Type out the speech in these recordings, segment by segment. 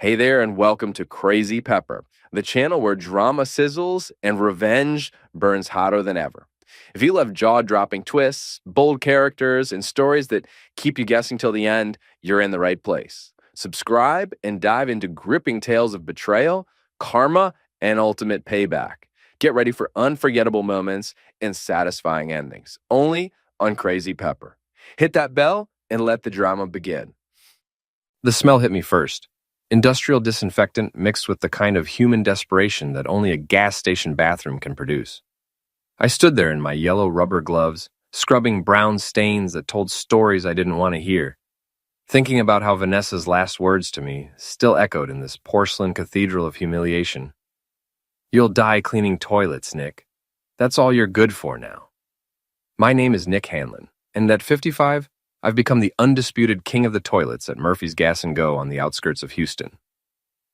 Hey there, and welcome to Crazy Pepper, the channel where drama sizzles and revenge burns hotter than ever. If you love jaw dropping twists, bold characters, and stories that keep you guessing till the end, you're in the right place. Subscribe and dive into gripping tales of betrayal, karma, and ultimate payback. Get ready for unforgettable moments and satisfying endings, only on Crazy Pepper. Hit that bell and let the drama begin. The smell hit me first. Industrial disinfectant mixed with the kind of human desperation that only a gas station bathroom can produce. I stood there in my yellow rubber gloves, scrubbing brown stains that told stories I didn't want to hear, thinking about how Vanessa's last words to me still echoed in this porcelain cathedral of humiliation. "You'll die cleaning toilets, Nick. That's all you're good for now." My name is Nick Hanlon, and at 55, I've become the undisputed king of the toilets at Murphy's Gas and Go on the outskirts of Houston.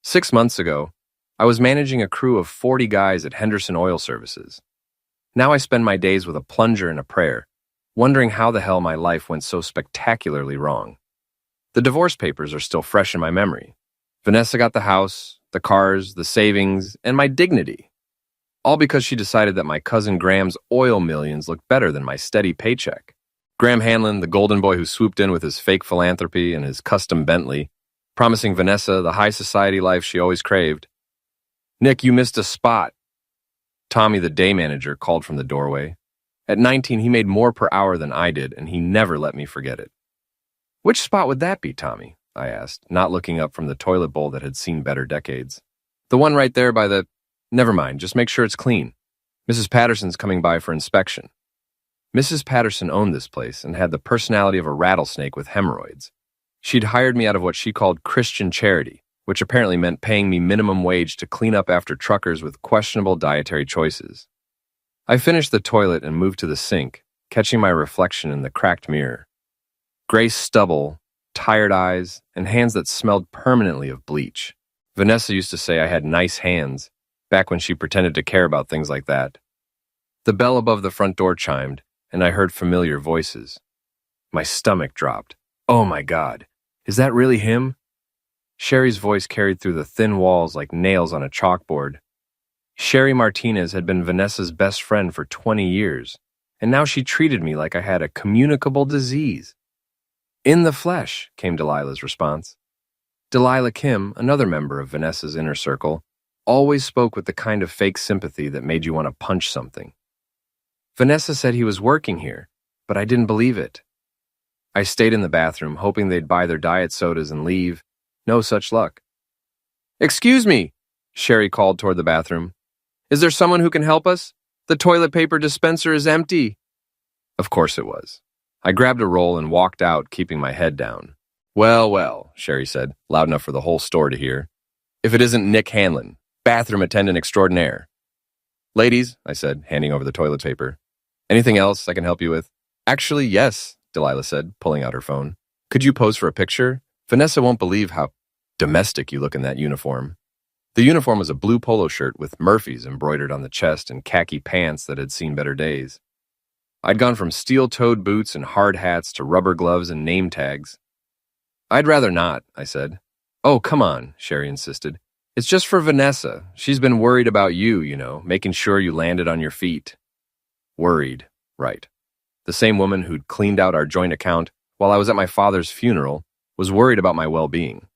6 months ago, I was managing a crew of 40 guys at Henderson Oil Services. Now I spend my days with a plunger and a prayer, wondering how the hell my life went so spectacularly wrong. The divorce papers are still fresh in my memory. Vanessa got the house, the cars, the savings, and my dignity. All because she decided that my cousin Graham's oil millions looked better than my steady paycheck. Graham Hanlon, the golden boy who swooped in with his fake philanthropy and his custom Bentley, promising Vanessa the high society life she always craved. "Nick, you missed a spot." Tommy, the day manager, called from the doorway. At 19, he made more per hour than I did, and he never let me forget it. "Which spot would that be, Tommy?" I asked, not looking up from the toilet bowl that had seen better decades. "The one right there by the—" "Never mind, just make sure it's clean. Mrs. Patterson's coming by for inspection." Mrs. Patterson owned this place and had the personality of a rattlesnake with hemorrhoids. She'd hired me out of what she called Christian charity, which apparently meant paying me minimum wage to clean up after truckers with questionable dietary choices. I finished the toilet and moved to the sink, catching my reflection in the cracked mirror. Gray stubble, tired eyes, and hands that smelled permanently of bleach. Vanessa used to say I had nice hands, back when she pretended to care about things like that. The bell above the front door chimed, and I heard familiar voices. My stomach dropped. Oh my God, is that really him? Sherry's voice carried through the thin walls like nails on a chalkboard. Sherry Martinez had been Vanessa's best friend for 20 years, and now she treated me like I had a communicable disease. "In the flesh," came Delilah's response. Delilah Kim, another member of Vanessa's inner circle, always spoke with the kind of fake sympathy that made you want to punch something. Vanessa said he was working here, but I didn't believe it. I stayed in the bathroom, hoping they'd buy their diet sodas and leave. No such luck. "Excuse me," Sherry called toward the bathroom. "Is there someone who can help us? The toilet paper dispenser is empty." Of course it was. I grabbed a roll and walked out, keeping my head down. "Well, well," Sherry said, loud enough for the whole store to hear. "If it isn't Nick Hanlon, bathroom attendant extraordinaire." "Ladies," I said, handing over the toilet paper. "Anything else I can help you with?" "Actually, yes," Delilah said, pulling out her phone. "Could you pose for a picture? Vanessa won't believe how domestic you look in that uniform." The uniform was a blue polo shirt with Murphy's embroidered on the chest and khaki pants that had seen better days. I'd gone from steel-toed boots and hard hats to rubber gloves and name tags. "I'd rather not," I said. "Oh, come on," Sherry insisted. "It's just for Vanessa. She's been worried about you, making sure you landed on your feet." Worried, right. The same woman who'd cleaned out our joint account while I was at my father's funeral was worried about my well-being.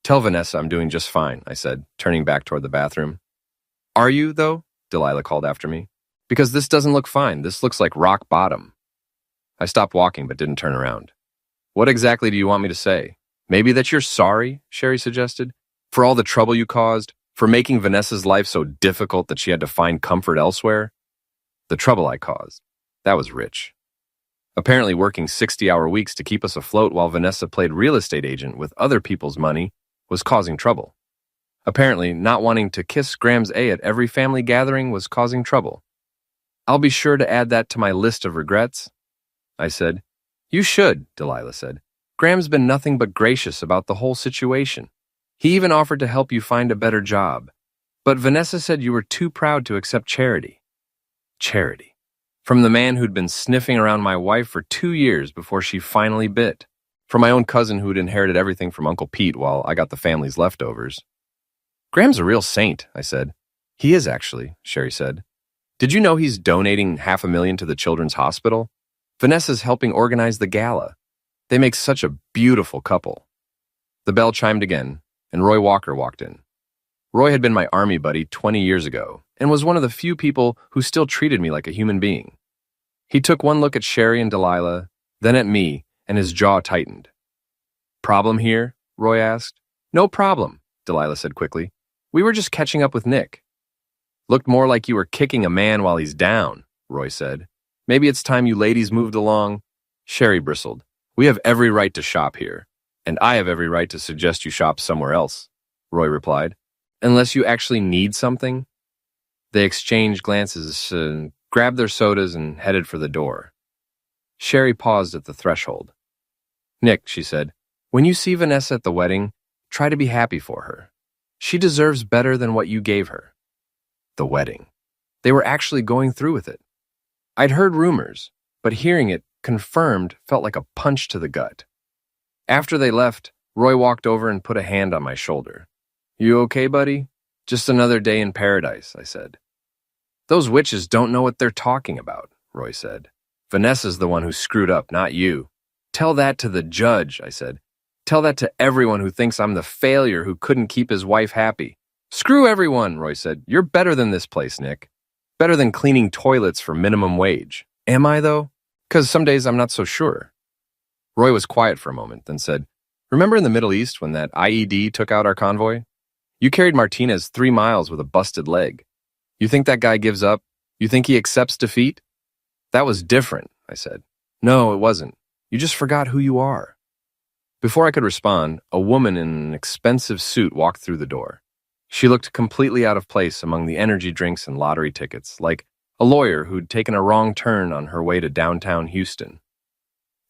"Tell Vanessa I'm doing just fine," I said, turning back toward the bathroom. "Are you, though?" Delilah called after me. "Because this doesn't look fine. This looks like rock bottom." I stopped walking but didn't turn around. "What exactly do you want me to say? Maybe that you're sorry," Sherry suggested, "for all the trouble you caused, for making Vanessa's life so difficult that she had to find comfort elsewhere?" The trouble I caused. That was rich. Apparently working 60-hour weeks to keep us afloat while Vanessa played real estate agent with other people's money was causing trouble. Apparently not wanting to kiss Graham's A at every family gathering was causing trouble. "I'll be sure to add that to my list of regrets," I said. "You should," Delilah said. "Graham's been nothing but gracious about the whole situation. He even offered to help you find a better job. But Vanessa said you were too proud to accept charity." Charity. From the man who'd been sniffing around my wife for 2 years before she finally bit. From my own cousin who'd inherited everything from Uncle Pete while I got the family's leftovers. Graham's a real saint, I said. He is actually, Sherry said. Did you know he's donating $500,000 to the Children's Hospital? Vanessa's helping organize the gala. They make such a beautiful couple. The bell chimed again, and Roy Walker walked in. Roy had been my army buddy 20 years ago and was one of the few people who still treated me like a human being. He took one look at Sherry and Delilah, then at me, and his jaw tightened. Problem here? Roy asked. No problem, Delilah said quickly. We were just catching up with Nick. Looked more like you were kicking a man while he's down, Roy said. Maybe it's time you ladies moved along. Sherry bristled. We have every right to shop here, and I have every right to suggest you shop somewhere else, Roy replied. Unless you actually need something. They exchanged glances, grabbed their sodas, and headed for the door. Sherry paused at the threshold. Nick, she said, when you see Vanessa at the wedding, try to be happy for her. She deserves better than what you gave her. The wedding. They were actually going through with it. I'd heard rumors, but hearing it confirmed felt like a punch to the gut. After they left, Roy walked over and put a hand on my shoulder. You okay, buddy? Just another day in paradise, I said. Those witches don't know what they're talking about, Roy said. Vanessa's the one who screwed up, not you. Tell that to the judge, I said. Tell that to everyone who thinks I'm the failure who couldn't keep his wife happy. Screw everyone, Roy said. You're better than this place, Nick. Better than cleaning toilets for minimum wage. Am I, though? 'Cause some days I'm not so sure. Roy was quiet for a moment, then said, Remember in the Middle East when that IED took out our convoy? You carried Martinez 3 miles with a busted leg. You think that guy gives up? You think he accepts defeat? That was different, I said. No, it wasn't. You just forgot who you are. Before I could respond, a woman in an expensive suit walked through the door. She looked completely out of place among the energy drinks and lottery tickets, like a lawyer who'd taken a wrong turn on her way to downtown Houston.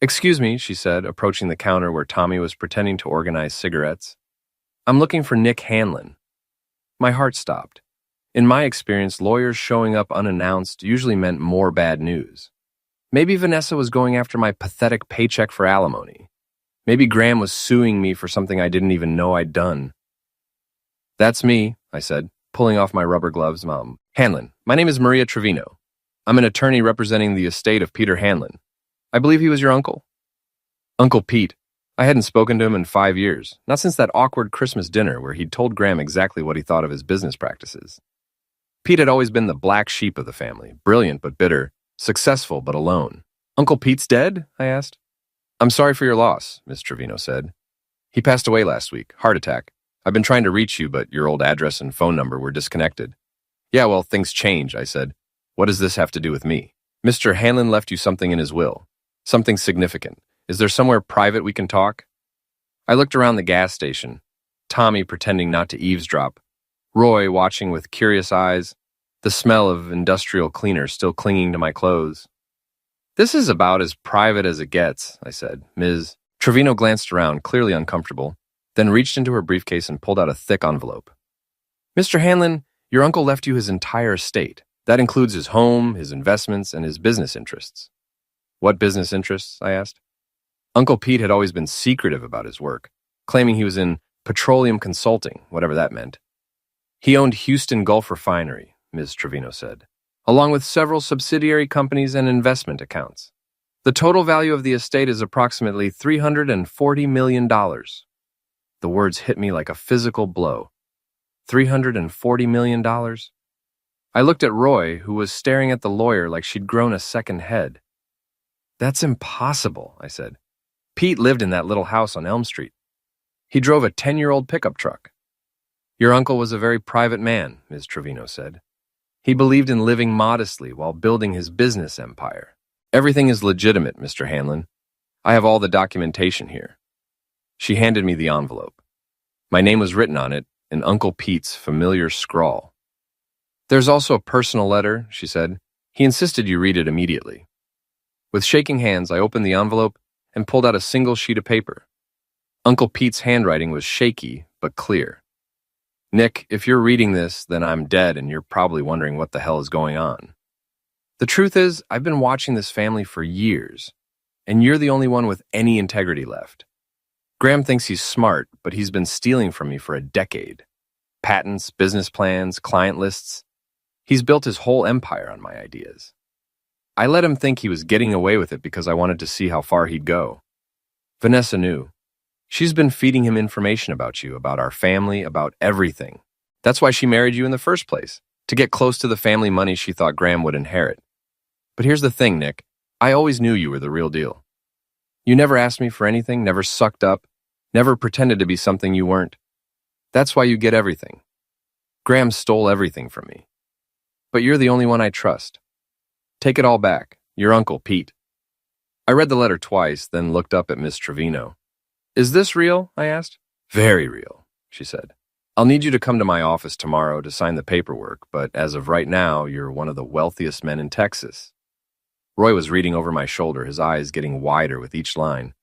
Excuse me, she said, approaching the counter where Tommy was pretending to organize cigarettes. I'm looking for Nick Hanlon. My heart stopped. In my experience, lawyers showing up unannounced usually meant more bad news. Maybe Vanessa was going after my pathetic paycheck for alimony. Maybe Graham was suing me for something I didn't even know I'd done. That's me, I said, pulling off my rubber gloves. Hanlon, my name is Maria Trevino. I'm an attorney representing the estate of Peter Hanlon. I believe he was your uncle. Uncle Pete. I hadn't spoken to him in 5 years, not since that awkward Christmas dinner where he'd told Graham exactly what he thought of his business practices. Pete had always been the black sheep of the family, brilliant but bitter, successful but alone. Uncle Pete's dead? I asked. I'm sorry for your loss, Miss Trevino said. He passed away last week, heart attack. I've been trying to reach you, but your old address and phone number were disconnected. Yeah, well, things change, I said. What does this have to do with me? Mr. Hanlon left you something in his will. Something significant. Is there somewhere private we can talk? I looked around the gas station, Tommy pretending not to eavesdrop, Roy watching with curious eyes, the smell of industrial cleaner still clinging to my clothes. This is about as private as it gets, I said. Ms. Trevino glanced around, clearly uncomfortable, then reached into her briefcase and pulled out a thick envelope. Mr. Hanlon, your uncle left you his entire estate. That includes his home, his investments, and his business interests. What business interests? I asked. Uncle Pete had always been secretive about his work, claiming he was in petroleum consulting, whatever that meant. He owned Houston Gulf Refinery, Ms. Trevino said, along with several subsidiary companies and investment accounts. The total value of the estate is approximately $340 million. The words hit me like a physical blow. $340 million? I looked at Roy, who was staring at the lawyer like she'd grown a second head. That's impossible, I said. Pete lived in that little house on Elm Street. He drove a 10-year-old pickup truck. Your uncle was a very private man, Ms. Trevino said. He believed in living modestly while building his business empire. Everything is legitimate, Mr. Hanlon. I have all the documentation here. She handed me the envelope. My name was written on it in Uncle Pete's familiar scrawl. There's also a personal letter, she said. He insisted you read it immediately. With shaking hands, I opened the envelope and pulled out a single sheet of paper. Uncle Pete's handwriting was shaky, but clear. Nick, if you're reading this, then I'm dead and you're probably wondering what the hell is going on. The truth is, I've been watching this family for years, and you're the only one with any integrity left. Graham thinks he's smart, but he's been stealing from me for a decade. Patents, business plans, client lists. He's built his whole empire on my ideas. I let him think he was getting away with it because I wanted to see how far he'd go. Vanessa knew. She's been feeding him information about you, about our family, about everything. That's why she married you in the first place, to get close to the family money she thought Graham would inherit. But here's the thing, Nick. I always knew you were the real deal. You never asked me for anything, never sucked up, never pretended to be something you weren't. That's why you get everything. Graham stole everything from me. But you're the only one I trust. Take it all back. Your uncle, Pete. I read the letter twice, then looked up at Miss Trevino. Is this real? I asked. Very real, she said. I'll need you to come to my office tomorrow to sign the paperwork, but as of right now, you're one of the wealthiest men in Texas. Roy was reading over my shoulder, his eyes getting wider with each line.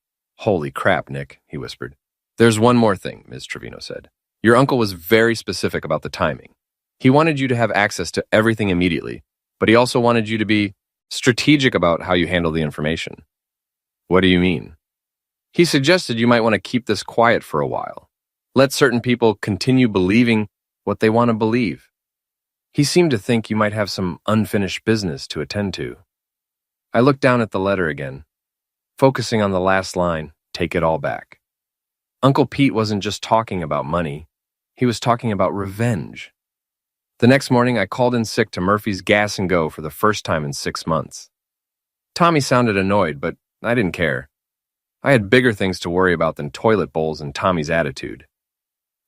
Holy crap, Nick, he whispered. There's one more thing, Ms. Trevino said. Your uncle was very specific about the timing. He wanted you to have access to everything immediately, but he also wanted you to be strategic about how you handle the information. What do you mean? He suggested you might want to keep this quiet for a while. Let certain people continue believing what they want to believe. He seemed to think you might have some unfinished business to attend to. I looked down at the letter again, focusing on the last line, take it all back. Uncle Pete wasn't just talking about money. He was talking about revenge. The next morning, I called in sick to Murphy's Gas and Go for the first time in 6 months. Tommy sounded annoyed, but I didn't care. I had bigger things to worry about than toilet bowls and Tommy's attitude.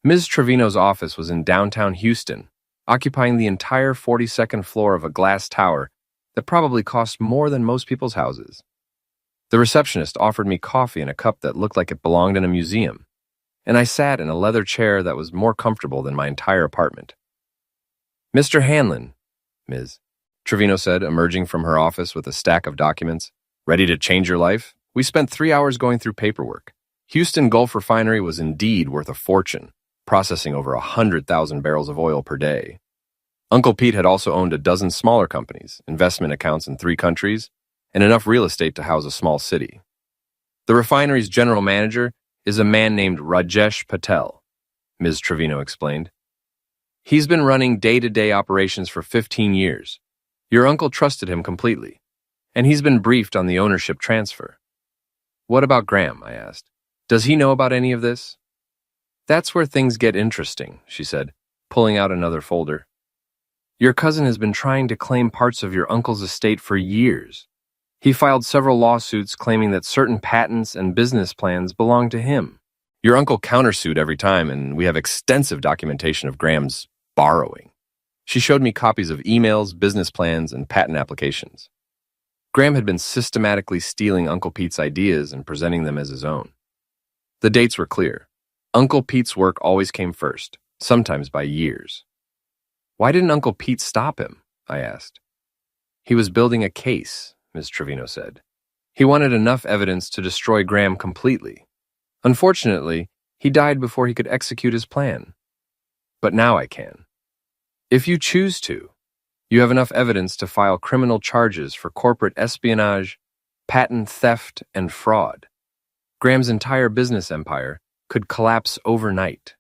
Ms. Trevino's office was in downtown Houston, occupying the entire 42nd floor of a glass tower that probably cost more than most people's houses. The receptionist offered me coffee in a cup that looked like it belonged in a museum, and I sat in a leather chair that was more comfortable than my entire apartment. Mr. Hanlon, Ms. Trevino said, emerging from her office with a stack of documents. Ready to change your life? We spent 3 hours going through paperwork. Houston Gulf Refinery was indeed worth a fortune, processing over 100,000 barrels of oil per day. Uncle Pete had also owned a dozen smaller companies, investment accounts in 3 countries, and enough real estate to house a small city. The refinery's general manager is a man named Rajesh Patel, Ms. Trevino explained. He's been running day-to-day operations for 15 years. Your uncle trusted him completely, and he's been briefed on the ownership transfer. What about Graham? I asked. Does he know about any of this? That's where things get interesting, she said, pulling out another folder. Your cousin has been trying to claim parts of your uncle's estate for years. He filed several lawsuits claiming that certain patents and business plans belong to him. Your uncle countersued every time, and we have extensive documentation of Graham's borrowing. She showed me copies of emails, business plans, and patent applications. Graham had been systematically stealing Uncle Pete's ideas and presenting them as his own. The dates were clear. Uncle Pete's work always came first, sometimes by years. Why didn't Uncle Pete stop him? I asked. He was building a case, Ms. Trevino said. He wanted enough evidence to destroy Graham completely. Unfortunately, he died before he could execute his plan. But now I can. If you choose to, you have enough evidence to file criminal charges for corporate espionage, patent theft, and fraud. Graham's entire business empire could collapse overnight.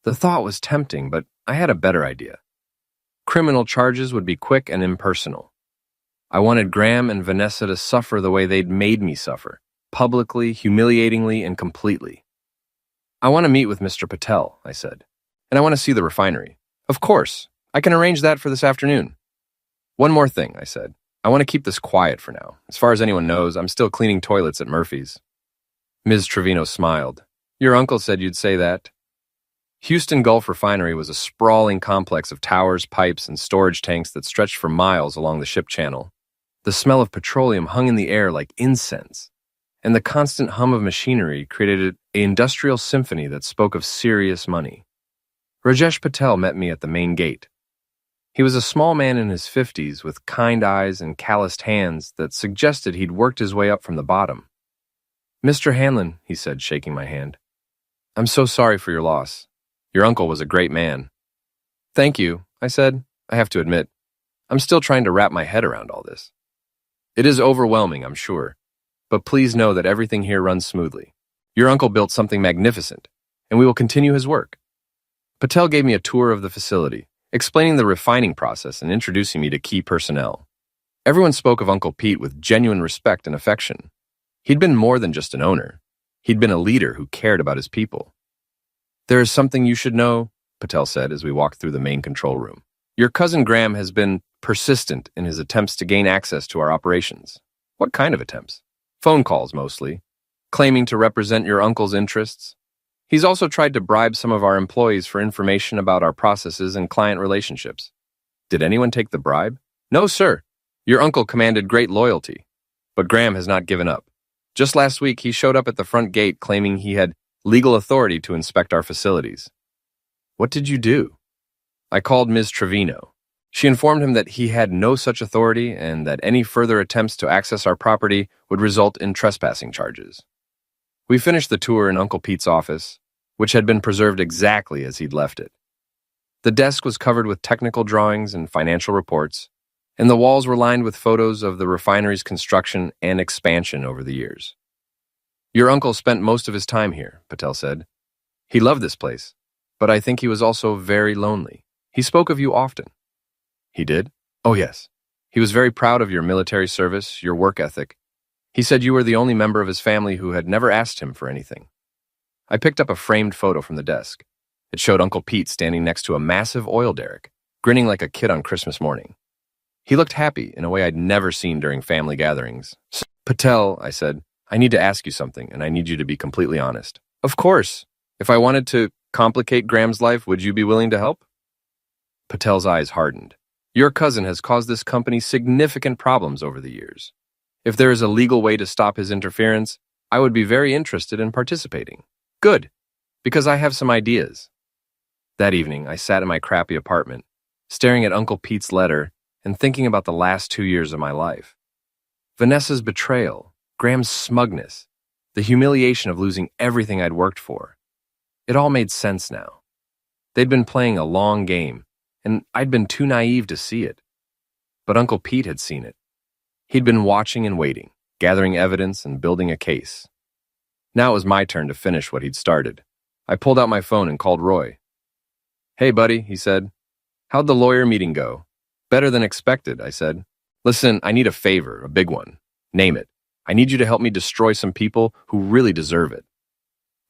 The thought was tempting, but I had a better idea. Criminal charges would be quick and impersonal. I wanted Graham and Vanessa to suffer the way they'd made me suffer, publicly, humiliatingly, and completely. I want to meet with Mr. Patel, I said, and I want to see the refinery. Of course, I can arrange that for this afternoon. One more thing, I said. I want to keep this quiet for now. As far as anyone knows, I'm still cleaning toilets at Murphy's. Ms. Trevino smiled. Your uncle said you'd say that. Houston Gulf Refinery was a sprawling complex of towers, pipes, and storage tanks that stretched for miles along the ship channel. The smell of petroleum hung in the air like incense, and the constant hum of machinery created an industrial symphony that spoke of serious money. Rajesh Patel met me at the main gate. He was a small man in his 50s with kind eyes and calloused hands that suggested he'd worked his way up from the bottom. Mr. Hanlon, he said, shaking my hand. I'm so sorry for your loss. Your uncle was a great man. Thank you, I said. I have to admit, I'm still trying to wrap my head around all this. It is overwhelming, I'm sure, but please know that everything here runs smoothly. Your uncle built something magnificent, and we will continue his work. Patel gave me a tour of the facility, explaining the refining process and introducing me to key personnel. Everyone spoke of Uncle Pete with genuine respect and affection. He'd been more than just an owner. He'd been a leader who cared about his people. There is something you should know, Patel said as we walked through the main control room. Your cousin Graham has been persistent in his attempts to gain access to our operations. What kind of attempts? Phone calls, mostly, claiming to represent your uncle's interests. He's also tried to bribe some of our employees for information about our processes and client relationships. Did anyone take the bribe? No, sir. Your uncle commanded great loyalty. But Graham has not given up. Just last week, he showed up at the front gate claiming he had legal authority to inspect our facilities. What did you do? I called Ms. Trevino. She informed him that he had no such authority and that any further attempts to access our property would result in trespassing charges. We finished the tour in Uncle Pete's office, which had been preserved exactly as he'd left it. The desk was covered with technical drawings and financial reports, and the walls were lined with photos of the refinery's construction and expansion over the years. Your uncle spent most of his time here, Patel said. He loved this place, but I think he was also very lonely. He spoke of you often. He did? Oh, yes. He was very proud of your military service, your work ethic. He said you were the only member of his family who had never asked him for anything. I picked up a framed photo from the desk. It showed Uncle Pete standing next to a massive oil derrick, grinning like a kid on Christmas morning. He looked happy in a way I'd never seen during family gatherings. Patel, I said, I need to ask you something, and I need you to be completely honest. Of course. If I wanted to complicate Graham's life, would you be willing to help? Patel's eyes hardened. Your cousin has caused this company significant problems over the years. If there is a legal way to stop his interference, I would be very interested in participating. Good, because I have some ideas. That evening, I sat in my crappy apartment, staring at Uncle Pete's letter and thinking about the last 2 years of my life. Vanessa's betrayal, Graham's smugness, the humiliation of losing everything I'd worked for. It all made sense now. They'd been playing a long game, and I'd been too naive to see it. But Uncle Pete had seen it. He'd been watching and waiting, gathering evidence and building a case. Now it was my turn to finish what he'd started. I pulled out my phone and called Roy. Hey, buddy, he said. How'd the lawyer meeting go? Better than expected, I said. Listen, I need a favor, a big one. Name it. I need you to help me destroy some people who really deserve it.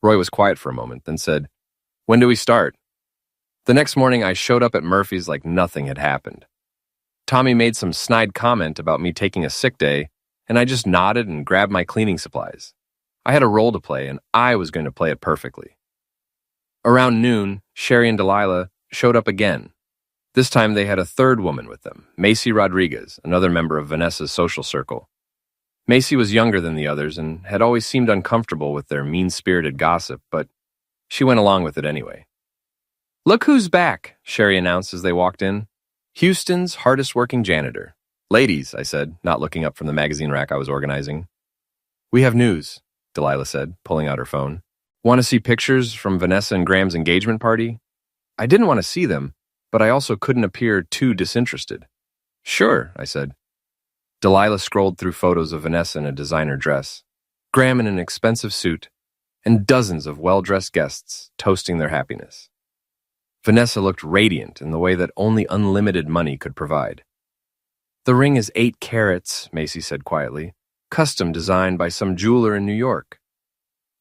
Roy was quiet for a moment, then said, When do we start? The next morning, I showed up at Murphy's like nothing had happened. Tommy made some snide comment about me taking a sick day, and I just nodded and grabbed my cleaning supplies. I had a role to play, and I was going to play it perfectly. Around noon, Sherry and Delilah showed up again. This time they had a third woman with them, Macy Rodriguez, another member of Vanessa's social circle. Macy was younger than the others and had always seemed uncomfortable with their mean-spirited gossip, but she went along with it anyway. Look who's back, Sherry announced as they walked in. Houston's hardest-working janitor. Ladies, I said, not looking up from the magazine rack I was organizing. We have news, Delilah said, pulling out her phone. Want to see pictures from Vanessa and Graham's engagement party? I didn't want to see them, but I also couldn't appear too disinterested. Sure, I said. Delilah scrolled through photos of Vanessa in a designer dress, Graham in an expensive suit, and dozens of well-dressed guests toasting their happiness. Vanessa looked radiant in the way that only unlimited money could provide. The ring is 8 carats, Macy said quietly, custom designed by some jeweler in New York.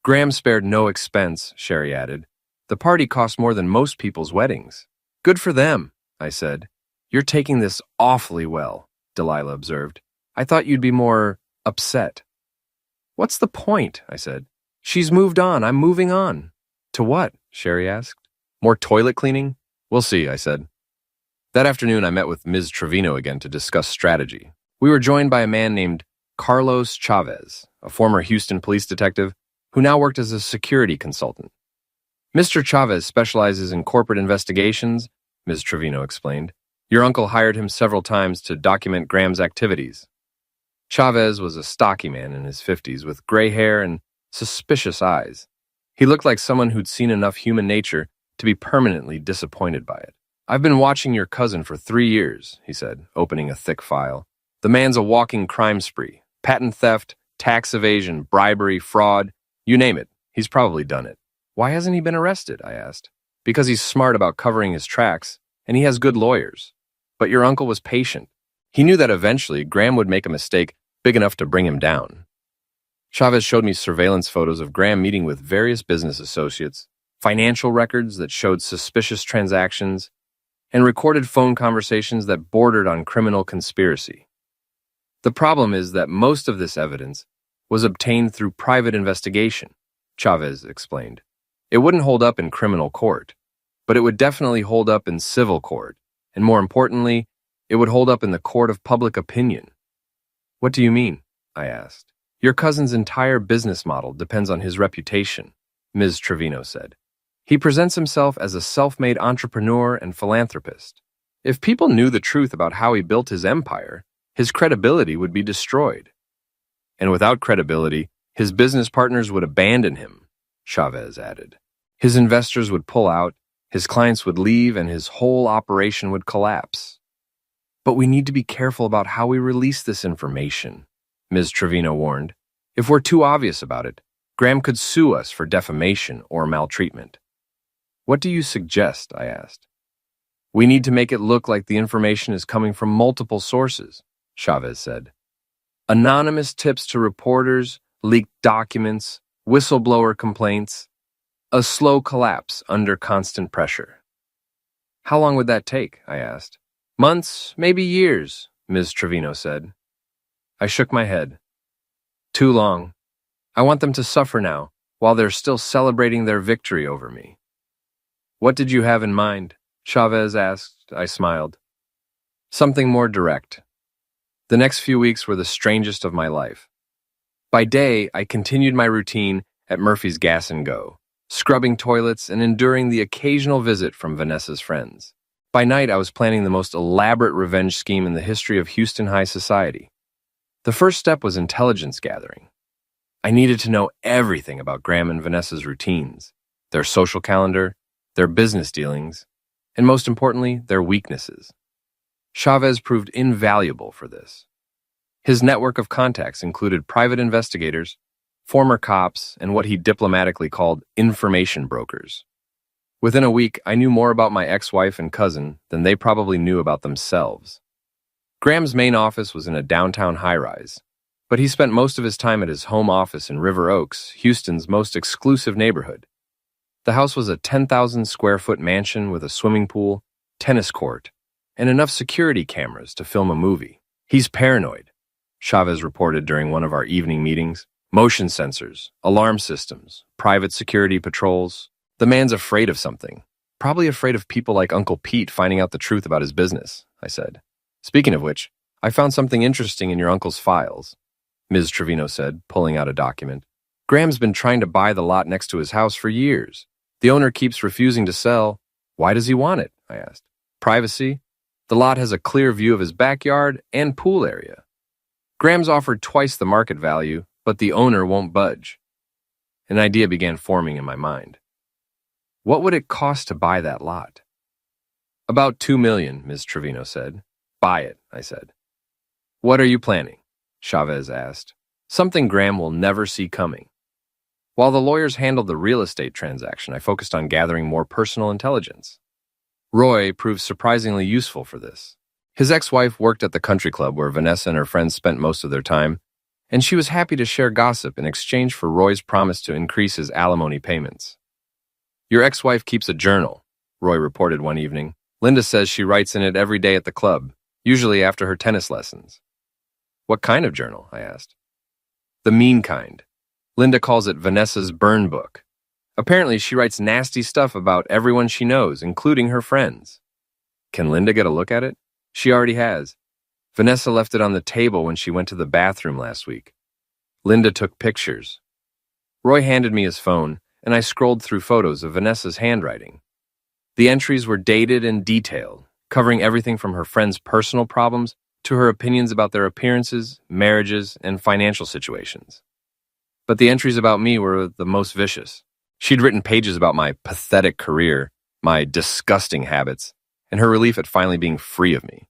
Graham spared no expense, Sherry added. The party cost more than most people's weddings. Good for them, I said. You're taking this awfully well, Delilah observed. I thought you'd be more upset. What's the point? I said. She's moved on. I'm moving on. To what? Sherry asked. More toilet cleaning? We'll see, I said. That afternoon, I met with Ms. Trevino again to discuss strategy. We were joined by a man named Carlos Chavez, a former Houston police detective who now worked as a security consultant. Mr. Chavez specializes in corporate investigations, Ms. Trevino explained. Your uncle hired him several times to document Graham's activities. Chavez was a stocky man in his 50s with gray hair and suspicious eyes. He looked like someone who'd seen enough human nature to be permanently disappointed by it. I've been watching your cousin for 3 years, he said, opening a thick file. The man's a walking crime spree. Patent theft, tax evasion, bribery, fraud, you name it. He's probably done it. Why hasn't he been arrested? I asked. Because he's smart about covering his tracks, and he has good lawyers. But your uncle was patient. He knew that eventually Graham would make a mistake big enough to bring him down. Chavez showed me surveillance photos of Graham meeting with various business associates, financial records that showed suspicious transactions, and recorded phone conversations that bordered on criminal conspiracy. The problem is that most of this evidence was obtained through private investigation, Chavez explained. It wouldn't hold up in criminal court, but it would definitely hold up in civil court, and more importantly, it would hold up in the court of public opinion. What do you mean? I asked. Your cousin's entire business model depends on his reputation, Ms. Trevino said. He presents himself as a self-made entrepreneur and philanthropist. If people knew the truth about how he built his empire, his credibility would be destroyed. And without credibility, his business partners would abandon him, Chavez added. His investors would pull out, his clients would leave, and his whole operation would collapse. But we need to be careful about how we release this information, Ms. Trevino warned. If we're too obvious about it, Graham could sue us for defamation or maltreatment. What do you suggest? I asked. We need to make it look like the information is coming from multiple sources, Chavez said. Anonymous tips to reporters, leaked documents, whistleblower complaints, a slow collapse under constant pressure. How long would that take? I asked. Months, maybe years, Ms. Trevino said. I shook my head. Too long. I want them to suffer now, while they're still celebrating their victory over me. What did you have in mind? Chavez asked. I smiled. Something more direct. The next few weeks were the strangest of my life. By day, I continued my routine at Murphy's Gas and Go, scrubbing toilets and enduring the occasional visit from Vanessa's friends. By night, I was planning the most elaborate revenge scheme in the history of Houston high society. The first step was intelligence gathering. I needed to know everything about Graham and Vanessa's routines, their social calendar, their business dealings, and most importantly, their weaknesses. Chavez proved invaluable for this. His network of contacts included private investigators, former cops, and what he diplomatically called information brokers. Within a week, I knew more about my ex-wife and cousin than they probably knew about themselves. Graham's main office was in a downtown high-rise, but he spent most of his time at his home office in River Oaks, Houston's most exclusive neighborhood. The house was a 10,000-square-foot mansion with a swimming pool, tennis court, and enough security cameras to film a movie. He's paranoid, Chavez reported during one of our evening meetings. Motion sensors, alarm systems, private security patrols. The man's afraid of something. Probably afraid of people like Uncle Pete finding out the truth about his business, I said. Speaking of which, I found something interesting in your uncle's files, Ms. Trevino said, pulling out a document. Graham's been trying to buy the lot next to his house for years. The owner keeps refusing to sell. Why does he want it? I asked. Privacy. The lot has a clear view of his backyard and pool area. Graham's offered twice the market value, but the owner won't budge. An idea began forming in my mind. What would it cost to buy that lot? About $2 million, Ms. Trevino said. Buy it, I said. What are you planning? Chavez asked. Something Graham will never see coming. While the lawyers handled the real estate transaction, I focused on gathering more personal intelligence. Roy proved surprisingly useful for this. His ex-wife worked at the country club where Vanessa and her friends spent most of their time, and she was happy to share gossip in exchange for Roy's promise to increase his alimony payments. Your ex-wife keeps a journal, Roy reported one evening. Linda says she writes in it every day at the club, usually after her tennis lessons. What kind of journal? I asked. The mean kind. Linda calls it Vanessa's burn book. Apparently, she writes nasty stuff about everyone she knows, including her friends. Can Linda get a look at it? She already has. Vanessa left it on the table when she went to the bathroom last week. Linda took pictures. Roy handed me his phone, and I scrolled through photos of Vanessa's handwriting. The entries were dated and detailed, covering everything from her friends' personal problems to her opinions about their appearances, marriages, and financial situations. But the entries about me were the most vicious. She'd written pages about my pathetic career, my disgusting habits, and her relief at finally being free of me.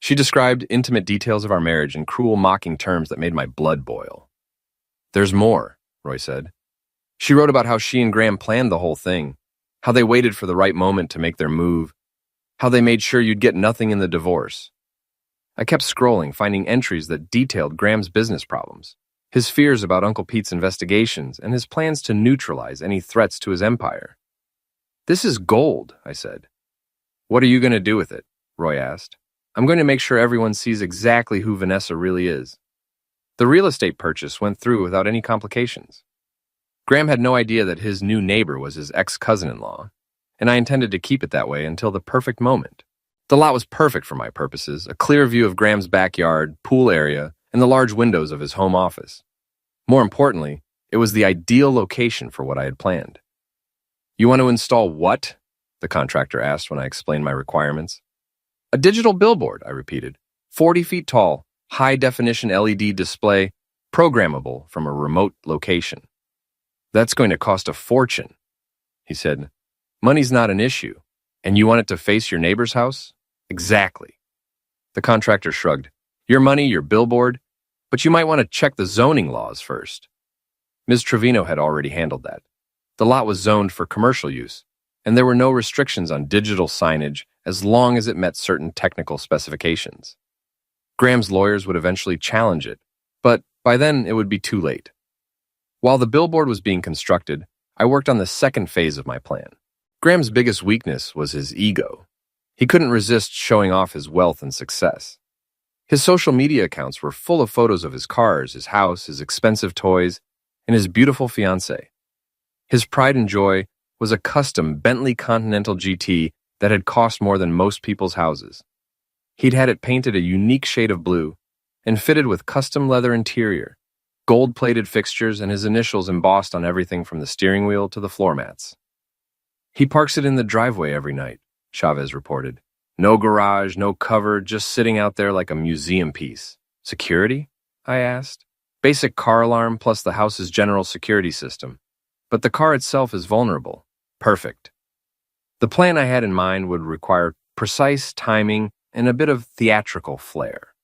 She described intimate details of our marriage in cruel, mocking terms that made my blood boil. There's more, Roy said. She wrote about how she and Graham planned the whole thing, how they waited for the right moment to make their move, how they made sure you'd get nothing in the divorce. I kept scrolling, finding entries that detailed Graham's business problems, his fears about Uncle Pete's investigations, and his plans to neutralize any threats to his empire. "This is gold," I said. "What are you going to do with it?" Roy asked. "I'm going to make sure everyone sees exactly who Vanessa really is." The real estate purchase went through without any complications. Graham had no idea that his new neighbor was his ex-cousin-in-law, and I intended to keep it that way until the perfect moment. The lot was perfect for my purposes, a clear view of Graham's backyard, pool area, and the large windows of his home office. More importantly, it was the ideal location for what I had planned. "You want to install what?" the contractor asked when I explained my requirements. "A digital billboard," I repeated. 40 feet tall, high-definition LED display, programmable from a remote location. "That's going to cost a fortune," he said. "Money's not an issue. And you want it to face your neighbor's house?" "Exactly." The contractor shrugged. "Your money, your billboard, but you might want to check the zoning laws first." Ms. Trevino had already handled that. The lot was zoned for commercial use, and there were no restrictions on digital signage as long as it met certain technical specifications. Graham's lawyers would eventually challenge it, but by then it would be too late. While the billboard was being constructed, I worked on the second phase of my plan. Graham's biggest weakness was his ego. He couldn't resist showing off his wealth and success. His social media accounts were full of photos of his cars, his house, his expensive toys, and his beautiful fiancée. His pride and joy was a custom Bentley Continental GT that had cost more than most people's houses. He'd had it painted a unique shade of blue and fitted with custom leather interior, gold-plated fixtures, and his initials embossed on everything from the steering wheel to the floor mats. "He parks it in the driveway every night," Chavez reported. "No garage, no cover, just sitting out there like a museum piece." "Security?" I asked. "Basic car alarm plus the house's general security system. But the car itself is vulnerable." "Perfect." The plan I had in mind would require precise timing and a bit of theatrical flair.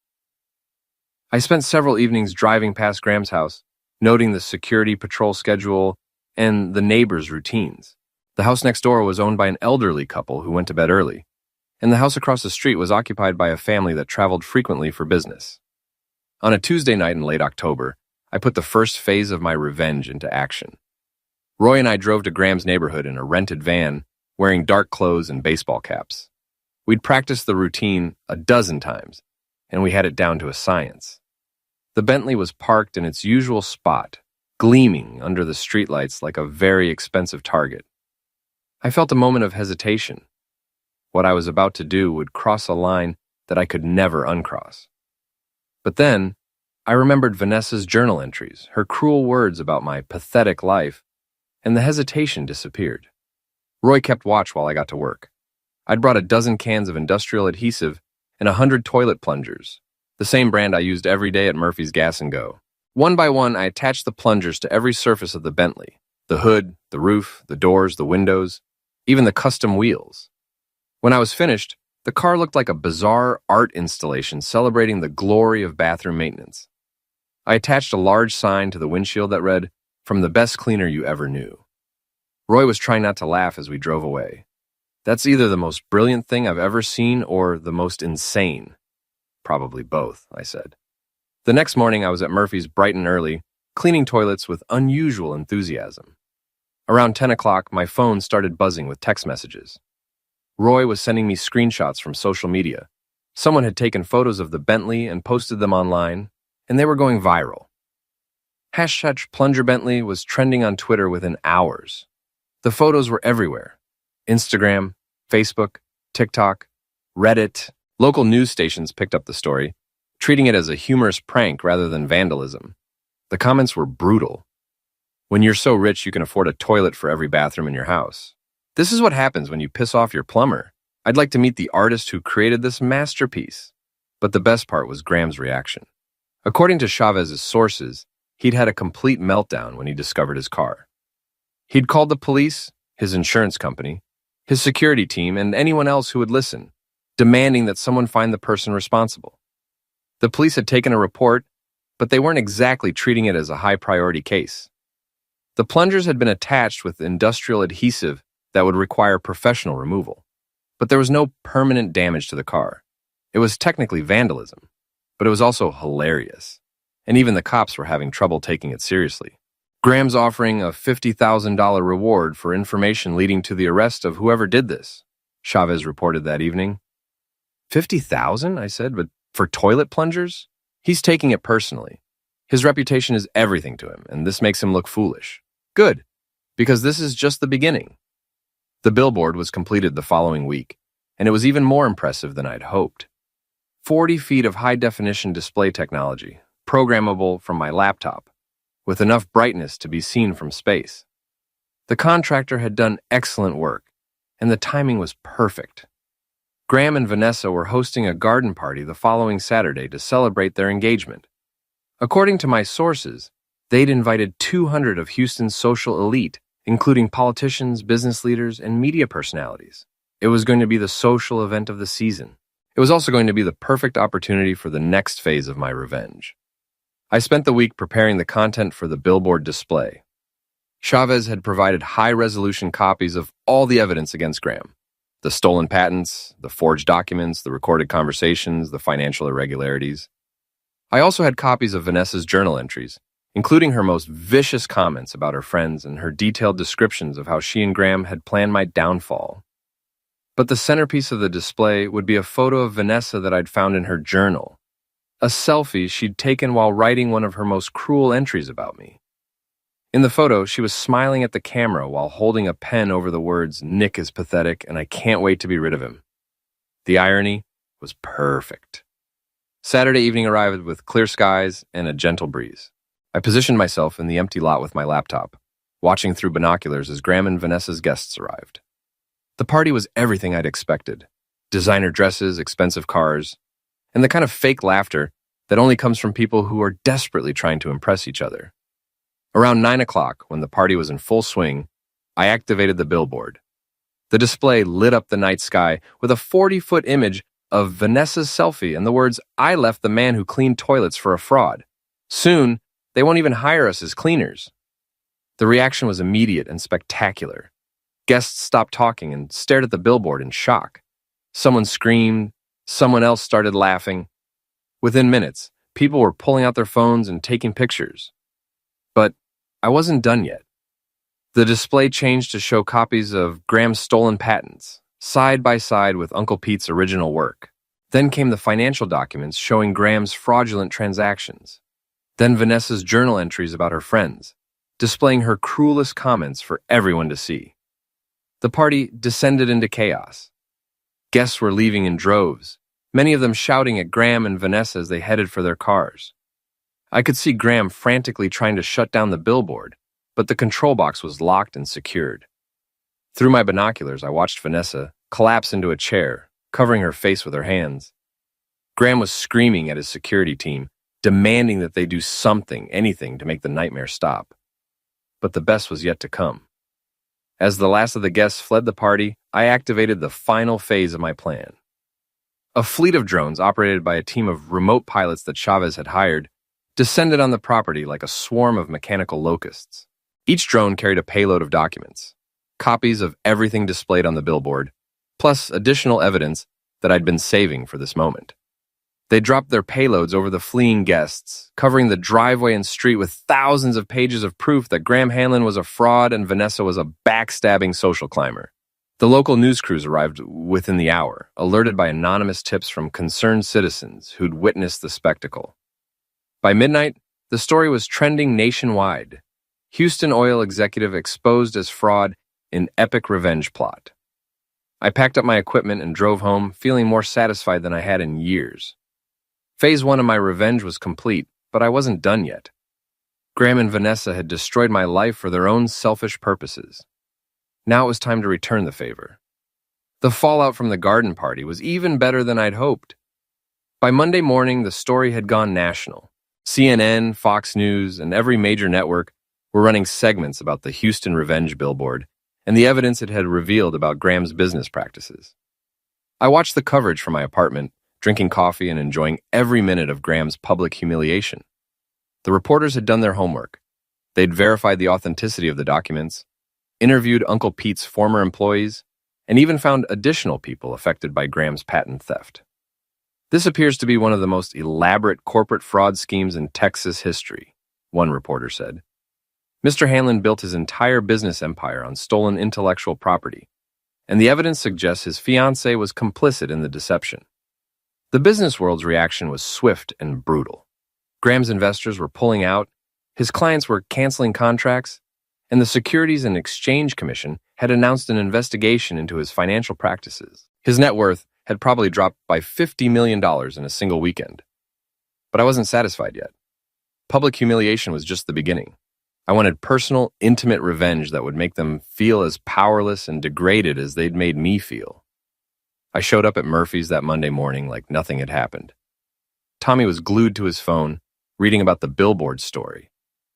I spent several evenings driving past Graham's house, noting the security patrol schedule and the neighbors' routines. The house next door was owned by an elderly couple who went to bed early, and the house across the street was occupied by a family that traveled frequently for business. On a Tuesday night in late October, I put the first phase of my revenge into action. Roy and I drove to Graham's neighborhood in a rented van, wearing dark clothes and baseball caps. We'd practiced the routine a dozen times, and we had it down to a science. The Bentley was parked in its usual spot, gleaming under the streetlights like a very expensive target. I felt a moment of hesitation. What I was about to do would cross a line that I could never uncross. But then, I remembered Vanessa's journal entries, her cruel words about my pathetic life, and the hesitation disappeared. Roy kept watch while I got to work. I'd brought a dozen cans of industrial adhesive and 100 toilet plungers, the same brand I used every day at Murphy's Gas & Go. One by one, I attached the plungers to every surface of the Bentley, the hood, the roof, the doors, the windows, even the custom wheels. When I was finished, the car looked like a bizarre art installation celebrating the glory of bathroom maintenance. I attached a large sign to the windshield that read, "From the best cleaner you ever knew." Roy was trying not to laugh as we drove away. "That's either the most brilliant thing I've ever seen or the most insane." "Probably both," I said. The next morning, I was at Murphy's bright and early, cleaning toilets with unusual enthusiasm. Around 10 o'clock, my phone started buzzing with text messages. Roy was sending me screenshots from social media. Someone had taken photos of the Bentley and posted them online, and they were going viral. #PlungerBentley was trending on Twitter within hours. The photos were everywhere. Instagram, Facebook, TikTok, Reddit. Local news stations picked up the story, treating it as a humorous prank rather than vandalism. The comments were brutal. "When you're so rich you can afford a toilet for every bathroom in your house. This is what happens when you piss off your plumber. I'd like to meet the artist who created this masterpiece." But the best part was Graham's reaction. According to Chavez's sources, he'd had a complete meltdown when he discovered his car. He'd called the police, his insurance company, his security team, and anyone else who would listen, demanding that someone find the person responsible. The police had taken a report, but they weren't exactly treating it as a high-priority case. The plungers had been attached with industrial adhesive that would require professional removal, but there was no permanent damage to the car. It was technically vandalism, but it was also hilarious, and even the cops were having trouble taking it seriously. Graham's offering a $50,000 reward for information leading to the arrest of whoever did this, Chavez reported that evening. 50,000? I said, but for toilet plungers? He's taking it personally. His reputation is everything to him, and this makes him look foolish. Good, because this is just the beginning. The billboard was completed the following week, and it was even more impressive than I'd hoped. 40 feet of high-definition display technology, programmable from my laptop, with enough brightness to be seen from space. The contractor had done excellent work, and the timing was perfect. Graham and Vanessa were hosting a garden party the following Saturday to celebrate their engagement. According to my sources, they'd invited 200 of Houston's social elite, including politicians, business leaders, and media personalities. It was going to be the social event of the season. It was also going to be the perfect opportunity for the next phase of my revenge. I spent the week preparing the content for the billboard display. Chavez had provided high-resolution copies of all the evidence against Graham. The stolen patents, the forged documents, the recorded conversations, the financial irregularities. I also had copies of Vanessa's journal entries, including her most vicious comments about her friends and her detailed descriptions of how she and Graham had planned my downfall. But the centerpiece of the display would be a photo of Vanessa that I'd found in her journal, a selfie she'd taken while writing one of her most cruel entries about me. In the photo, she was smiling at the camera while holding a pen over the words, "Nick is pathetic, and I can't wait to be rid of him." The irony was perfect. Saturday evening arrived with clear skies and a gentle breeze. I positioned myself in the empty lot with my laptop, watching through binoculars as Graham and Vanessa's guests arrived. The party was everything I'd expected. Designer dresses, expensive cars, and the kind of fake laughter that only comes from people who are desperately trying to impress each other. Around 9 o'clock, when the party was in full swing, I activated the billboard. The display lit up the night sky with a 40-foot image of Vanessa's selfie and the words, "I left the man who cleaned toilets for a fraud. Soon, they won't even hire us as cleaners." The reaction was immediate and spectacular. Guests stopped talking and stared at the billboard in shock. Someone screamed, someone else started laughing. Within minutes, people were pulling out their phones and taking pictures. But I wasn't done yet. The display changed to show copies of Graham's stolen patents, side by side with Uncle Pete's original work. Then came the financial documents showing Graham's fraudulent transactions. Then Vanessa's journal entries about her friends, displaying her cruelest comments for everyone to see. The party descended into chaos. Guests were leaving in droves, many of them shouting at Graham and Vanessa as they headed for their cars. I could see Graham frantically trying to shut down the billboard, but the control box was locked and secured. Through my binoculars, I watched Vanessa collapse into a chair, covering her face with her hands. Graham was screaming at his security team, demanding that they do something, anything, to make the nightmare stop. But the best was yet to come. As the last of the guests fled the party, I activated the final phase of my plan. A fleet of drones operated by a team of remote pilots that Chavez had hired descended on the property like a swarm of mechanical locusts. Each drone carried a payload of documents, copies of everything displayed on the billboard, plus additional evidence that I'd been saving for this moment. They dropped their payloads over the fleeing guests, covering the driveway and street with thousands of pages of proof that Graham Hanlon was a fraud and Vanessa was a backstabbing social climber. The local news crews arrived within the hour, alerted by anonymous tips from concerned citizens who'd witnessed the spectacle. By midnight, the story was trending nationwide. Houston oil executive exposed as fraud in epic revenge plot. I packed up my equipment and drove home, feeling more satisfied than I had in years. Phase 1 of my revenge was complete, but I wasn't done yet. Graham and Vanessa had destroyed my life for their own selfish purposes. Now it was time to return the favor. The fallout from the garden party was even better than I'd hoped. By Monday morning, the story had gone national. CNN, Fox News, and every major network were running segments about the Houston revenge billboard and the evidence it had revealed about Graham's business practices. I watched the coverage from my apartment, drinking coffee and enjoying every minute of Graham's public humiliation. The reporters had done their homework. They'd verified the authenticity of the documents, interviewed Uncle Pete's former employees, and even found additional people affected by Graham's patent theft. This appears to be one of the most elaborate corporate fraud schemes in Texas history, one reporter said. Mr. Hanlon built his entire business empire on stolen intellectual property, and the evidence suggests his fiancée was complicit in the deception. The business world's reaction was swift and brutal. Graham's investors were pulling out, his clients were canceling contracts, and the Securities and Exchange Commission had announced an investigation into his financial practices. His net worth had probably dropped by $50 million in a single weekend. But I wasn't satisfied yet. Public humiliation was just the beginning. I wanted personal, intimate revenge that would make them feel as powerless and degraded as they'd made me feel. I showed up at Murphy's that Monday morning like nothing had happened. Tommy was glued to his phone, reading about the billboard story,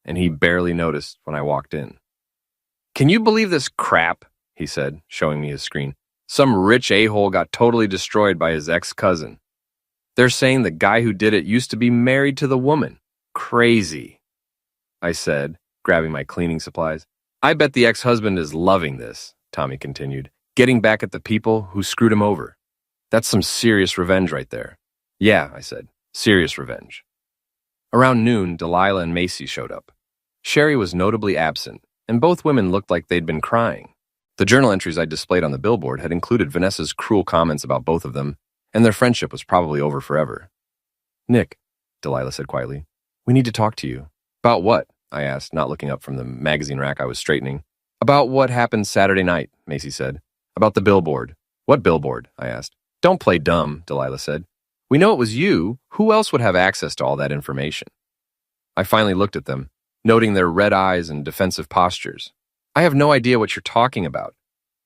and he barely noticed when I walked in. "Can you believe this crap?" he said, showing me his screen. "Some rich a-hole got totally destroyed by his ex-cousin. They're saying the guy who did it used to be married to the woman. Crazy," I said, grabbing my cleaning supplies. "I bet the ex-husband is loving this," Tommy continued, "getting back at the people who screwed him over. That's some serious revenge right there." "Yeah," I said, "serious revenge." Around noon, Delilah and Macy showed up. Sherry was notably absent, and both women looked like they'd been crying. The journal entries I displayed on the billboard had included Vanessa's cruel comments about both of them, and their friendship was probably over forever. "Nick," Delilah said quietly, "we need to talk to you." "About what?" I asked, not looking up from the magazine rack I was straightening. "About what happened Saturday night," Macy said. "About the billboard." "What billboard?" I asked. "Don't play dumb," Delilah said. "We know it was you. Who else would have access to all that information?" I finally looked at them, noting their red eyes and defensive postures. "I have no idea what you're talking about.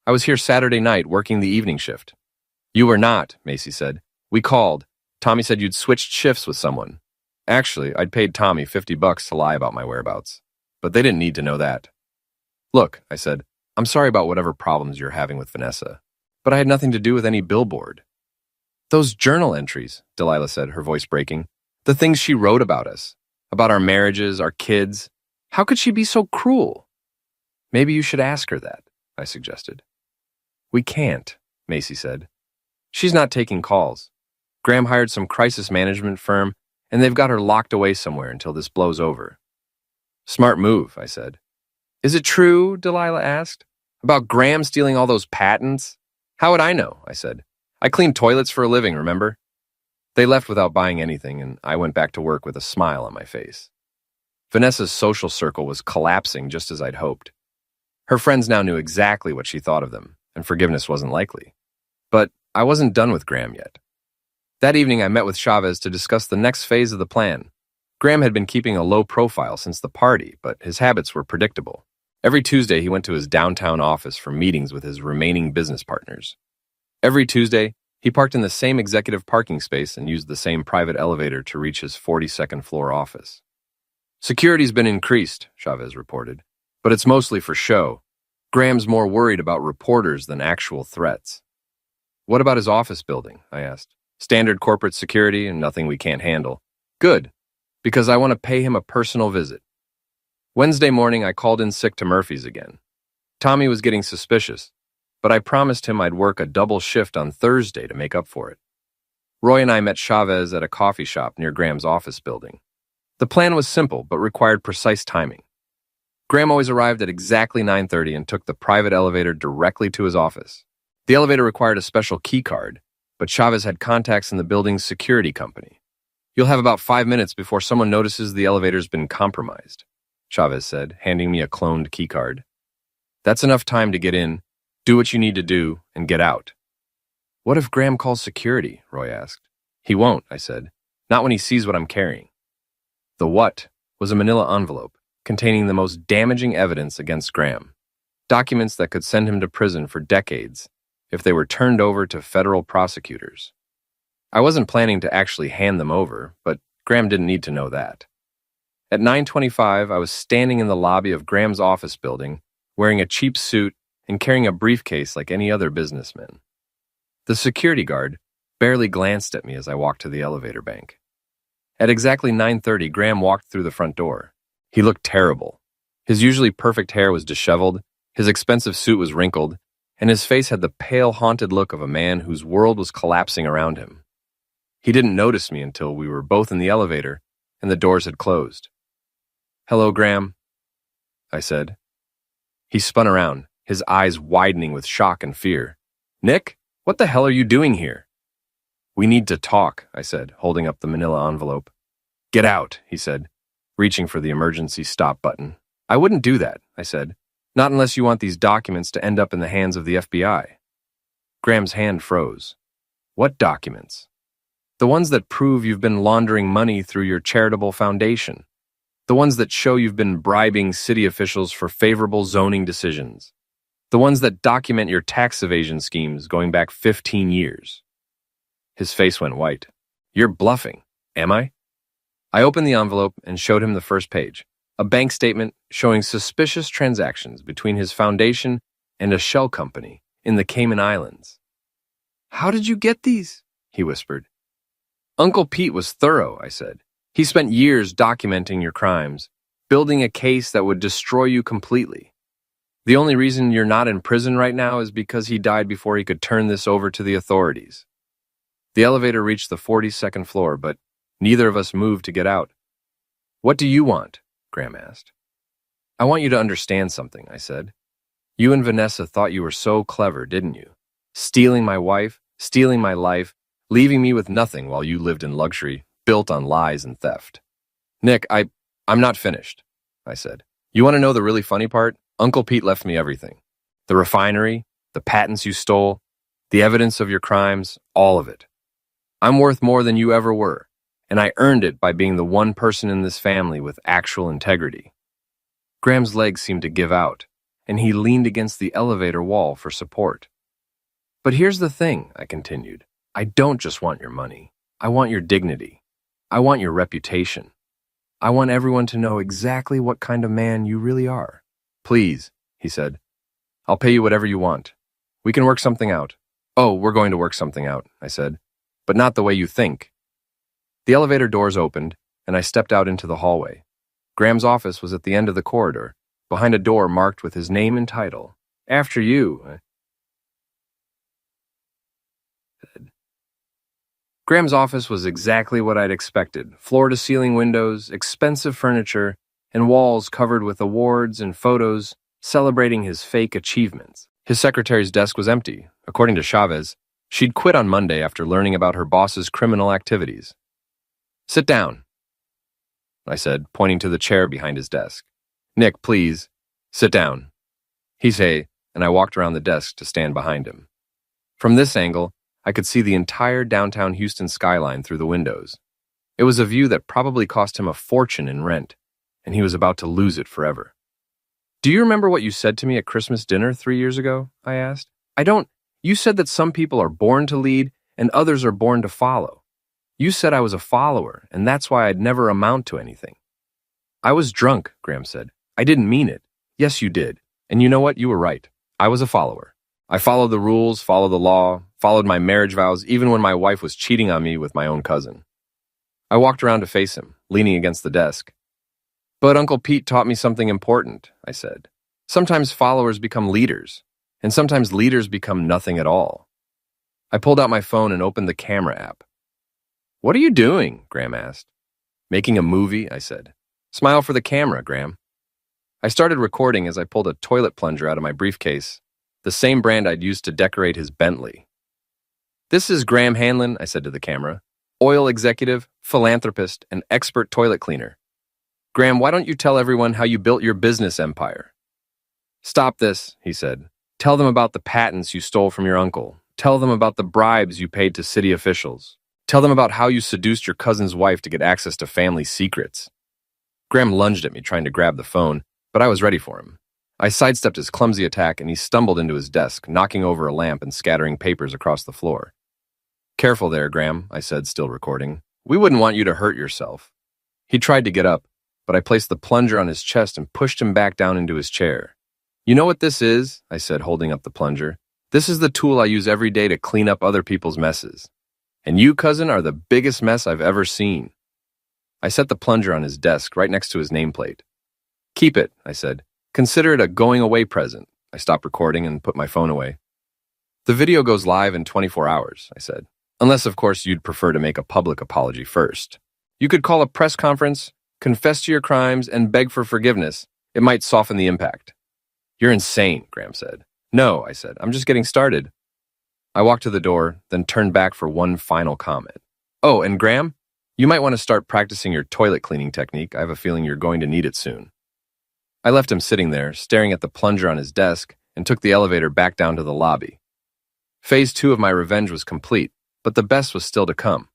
I was here Saturday night working the evening shift." "You were not," Macy said. "We called. Tommy said you'd switched shifts with someone. Actually, I'd paid Tommy $50 to lie about my whereabouts, but they didn't need to know that." "Look," I said, "I'm sorry about whatever problems you're having with Vanessa, but I had nothing to do with any billboard." "Those journal entries," Delilah said, her voice breaking. "The things she wrote about us, about our marriages, our kids. How could she be so cruel?" "Maybe you should ask her that," I suggested. "We can't," Macy said. "She's not taking calls. Graham hired some crisis management firm, and they've got her locked away somewhere until this blows over." "Smart move," I said. "Is it true?" Delilah asked. "About Graham stealing all those patents?" "How would I know?" I said. "I clean toilets for a living, remember?" They left without buying anything, and I went back to work with a smile on my face. Vanessa's social circle was collapsing just as I'd hoped. Her friends now knew exactly what she thought of them, and forgiveness wasn't likely. But I wasn't done with Graham yet. That evening, I met with Chavez to discuss the next phase of the plan. Graham had been keeping a low profile since the party, but his habits were predictable. Every Tuesday, he went to his downtown office for meetings with his remaining business partners. Every Tuesday, he parked in the same executive parking space and used the same private elevator to reach his 42nd floor office. "Security's been increased," Chavez reported, "but it's mostly for show. Graham's more worried about reporters than actual threats." "What about his office building?" I asked. "Standard corporate security and nothing we can't handle." "Good, because I want to pay him a personal visit." Wednesday morning, I called in sick to Murphy's again. Tommy was getting suspicious, but I promised him I'd work a double shift on Thursday to make up for it. Roy and I met Chavez at a coffee shop near Graham's office building. The plan was simple, but required precise timing. Graham always arrived at exactly 9:30 and took the private elevator directly to his office. The elevator required a special key card, but Chavez had contacts in the building's security company. "You'll have about 5 minutes before someone notices the elevator's been compromised," Chavez said, handing me a cloned key card. "That's enough time to get in, do what you need to do, and get out." "What if Graham calls security?" Roy asked. "He won't," I said. "Not when he sees what I'm carrying." The what was a manila envelope containing the most damaging evidence against Graham, documents that could send him to prison for decades if they were turned over to federal prosecutors. I wasn't planning to actually hand them over, but Graham didn't need to know that. At 9:25, I was standing in the lobby of Graham's office building, wearing a cheap suit and carrying a briefcase like any other businessman. The security guard barely glanced at me as I walked to the elevator bank. At exactly 9:30, Graham walked through the front door. He looked terrible. His usually perfect hair was disheveled, his expensive suit was wrinkled, and his face had the pale, haunted look of a man whose world was collapsing around him. He didn't notice me until we were both in the elevator and the doors had closed. "Hello, Graham," I said. He spun around, his eyes widening with shock and fear. "Nick, what the hell are you doing here?" "We need to talk," I said, holding up the manila envelope. "Get out," he said, reaching for the emergency stop button. "I wouldn't do that," I said. "Not unless you want these documents to end up in the hands of the FBI. Graham's hand froze. "What documents?" "The ones that prove you've been laundering money through your charitable foundation. The ones that show you've been bribing city officials for favorable zoning decisions. The ones that document your tax evasion schemes going back 15 years. His face went white. "You're bluffing, am I?" I opened the envelope and showed him the first page, a bank statement showing suspicious transactions between his foundation and a shell company in the Cayman Islands. "How did you get these?" he whispered. "Uncle Pete was thorough," I said. "He spent years documenting your crimes, building a case that would destroy you completely. The only reason you're not in prison right now is because he died before he could turn this over to the authorities." The elevator reached the 42nd floor, but neither of us moved to get out. "What do you want?" Graham asked. "I want you to understand something," I said. "You and Vanessa thought you were so clever, didn't you? Stealing my wife, stealing my life, leaving me with nothing while you lived in luxury, built on lies and theft." "Nick, I'm not finished," I said. "You want to know the really funny part? Uncle Pete left me everything. The refinery, the patents you stole, the evidence of your crimes, all of it. I'm worth more than you ever were, and I earned it by being the one person in this family with actual integrity." Graham's legs seemed to give out, and he leaned against the elevator wall for support. "But here's the thing," I continued. "I don't just want your money. I want your dignity. I want your reputation. I want everyone to know exactly what kind of man you really are." "Please," he said. "I'll pay you whatever you want. We can work something out." "Oh, we're going to work something out," I said. "But not the way you think." The elevator doors opened, and I stepped out into the hallway. Graham's office was at the end of the corridor, behind a door marked with his name and title. "After you." Graham's office was exactly what I'd expected. Floor-to-ceiling windows, expensive furniture, and walls covered with awards and photos celebrating his fake achievements. His secretary's desk was empty. According to Chavez, she'd quit on Monday after learning about her boss's criminal activities. "Sit down," I said, pointing to the chair behind his desk. "Nick, please, sit down." He said, and I walked around the desk to stand behind him. From this angle, I could see the entire downtown Houston skyline through the windows. It was a view that probably cost him a fortune in rent, and he was about to lose it forever. "Do you remember what you said to me at Christmas dinner 3 years ago?" I asked. You said that some people are born to lead and others are born to follow. You said I was a follower, and that's why I'd never amount to anything." "I was drunk," Graham said. "I didn't mean it." "Yes, you did. And you know what? You were right. I was a follower. I followed the rules, followed the law, followed my marriage vows, even when my wife was cheating on me with my own cousin." I walked around to face him, leaning against the desk. "But Uncle Pete taught me something important," I said. "Sometimes followers become leaders, and sometimes leaders become nothing at all." I pulled out my phone and opened the camera app. "What are you doing?" Graham asked. "Making a movie," I said. "Smile for the camera, Graham." I started recording as I pulled a toilet plunger out of my briefcase, the same brand I'd used to decorate his Bentley. "This is Graham Hanlon," I said to the camera, "oil executive, philanthropist, and expert toilet cleaner. Graham, why don't you tell everyone how you built your business empire?" "Stop this," he said. "Tell them about the patents you stole from your uncle. Tell them about the bribes you paid to city officials. Tell them about how you seduced your cousin's wife to get access to family secrets." Graham lunged at me, trying to grab the phone, but I was ready for him. I sidestepped his clumsy attack, and he stumbled into his desk, knocking over a lamp and scattering papers across the floor. "Careful there, Graham," I said, still recording. "We wouldn't want you to hurt yourself." He tried to get up, but I placed the plunger on his chest and pushed him back down into his chair. "You know what this is?" I said, holding up the plunger. "This is the tool I use every day to clean up other people's messes. And you, cousin, are the biggest mess I've ever seen." I set the plunger on his desk right next to his nameplate. Keep it, I said. Consider it a going-away present. I stopped recording and put my phone away. The video goes live in 24 hours, I said. Unless, of course, you'd prefer to make a public apology first. You could call a press conference, confess to your crimes, and beg for forgiveness. It might soften the impact. You're insane, Graham said. No, I said. I'm just getting started. I walked to the door, then turned back for one final comment. Oh, and Graham, you might want to start practicing your toilet cleaning technique. I have a feeling you're going to need it soon. I left him sitting there, staring at the plunger on his desk, and took the elevator back down to the lobby. Phase 2 of my revenge was complete, but the best was still to come.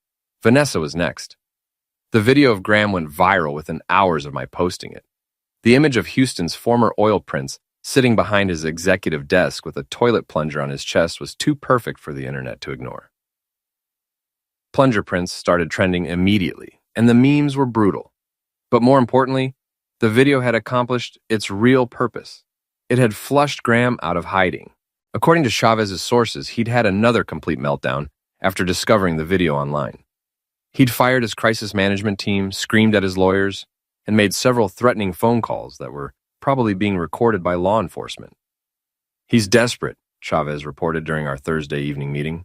Vanessa was next. The video of Graham went viral within hours of my posting it. The image of Houston's former oil prince sitting behind his executive desk with a toilet plunger on his chest was too perfect for the internet to ignore. Plunger prints started trending immediately, and the memes were brutal. But more importantly, the video had accomplished its real purpose. It had flushed Graham out of hiding. According to Chavez's sources, he'd had another complete meltdown after discovering the video online. He'd fired his crisis management team, screamed at his lawyers, and made several threatening phone calls that were probably being recorded by law enforcement. He's desperate, Chavez reported during our Thursday evening meeting.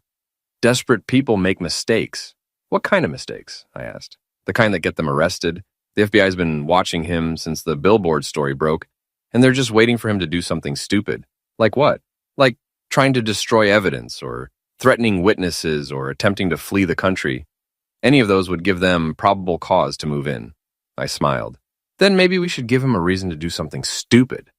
Desperate people make mistakes. What kind of mistakes? I asked. The kind that get them arrested. The FBI's been watching him since the Billboard story broke, and they're just waiting for him to do something stupid. Like what? Like trying to destroy evidence, or threatening witnesses, or attempting to flee the country. Any of those would give them probable cause to move in. I smiled. Then maybe we should give him a reason to do something stupid.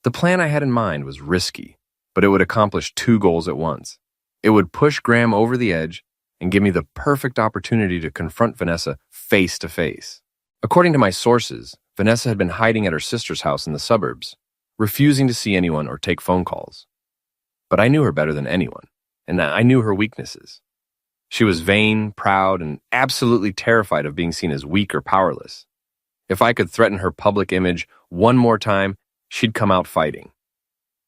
The plan I had in mind was risky, but it would accomplish two goals at once. It would push Graham over the edge and give me the perfect opportunity to confront Vanessa face to face. According to my sources, Vanessa had been hiding at her sister's house in the suburbs, refusing to see anyone or take phone calls. But I knew her better than anyone, and I knew her weaknesses. She was vain, proud, and absolutely terrified of being seen as weak or powerless. If I could threaten her public image one more time, she'd come out fighting.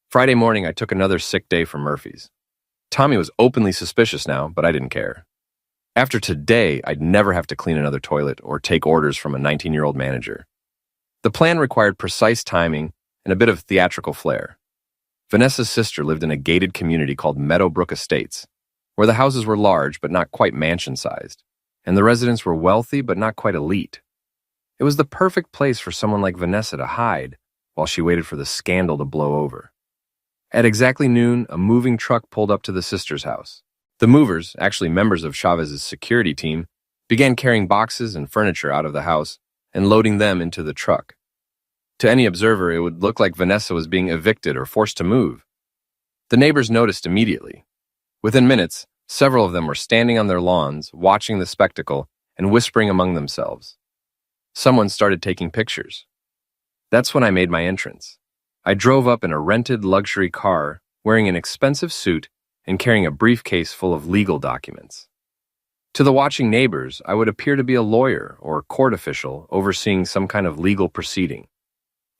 Friday morning, I took another sick day from Murphy's. Tommy was openly suspicious now, but I didn't care. After today, I'd never have to clean another toilet or take orders from a 19-year-old manager. The plan required precise timing and a bit of theatrical flair. Vanessa's sister lived in a gated community called Meadowbrook Estates, where the houses were large but not quite mansion-sized, and the residents were wealthy but not quite elite. It was the perfect place for someone like Vanessa to hide while she waited for the scandal to blow over. At exactly noon, a moving truck pulled up to the sister's house. The movers, actually members of Chavez's security team, began carrying boxes and furniture out of the house and loading them into the truck. To any observer, it would look like Vanessa was being evicted or forced to move. The neighbors noticed immediately. Within minutes, several of them were standing on their lawns, watching the spectacle and whispering among themselves. Someone started taking pictures. That's when I made my entrance. I drove up in a rented luxury car, wearing an expensive suit and carrying a briefcase full of legal documents. To the watching neighbors, I would appear to be a lawyer or court official overseeing some kind of legal proceeding.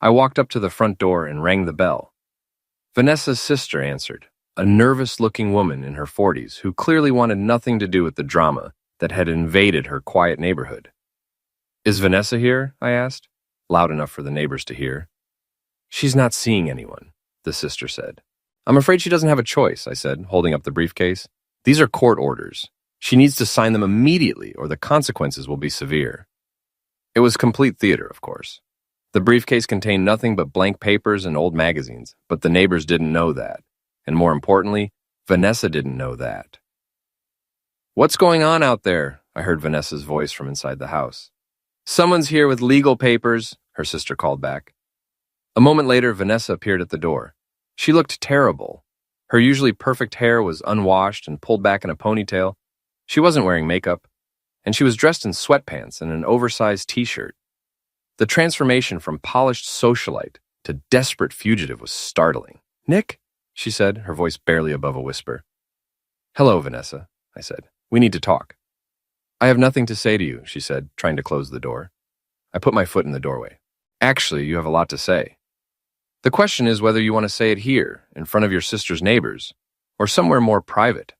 I walked up to the front door and rang the bell. Vanessa's sister answered, a nervous-looking woman in her 40s who clearly wanted nothing to do with the drama that had invaded her quiet neighborhood. Is Vanessa here? I asked, loud enough for the neighbors to hear. She's not seeing anyone, the sister said. I'm afraid she doesn't have a choice, I said, holding up the briefcase. These are court orders. She needs to sign them immediately or the consequences will be severe. It was complete theater, of course. The briefcase contained nothing but blank papers and old magazines, but the neighbors didn't know that. And more importantly, Vanessa didn't know that. What's going on out there? I heard Vanessa's voice from inside the house. Someone's here with legal papers, her sister called back. A moment later, Vanessa appeared at the door. She looked terrible. Her usually perfect hair was unwashed and pulled back in a ponytail. She wasn't wearing makeup, and she was dressed in sweatpants and an oversized t-shirt. The transformation from polished socialite to desperate fugitive was startling. Nick, she said, her voice barely above a whisper. Hello, Vanessa, I said. We need to talk. I have nothing to say to you, she said, trying to close the door. I put my foot in the doorway. Actually, you have a lot to say. The question is whether you want to say it here, in front of your sister's neighbors, or somewhere more private.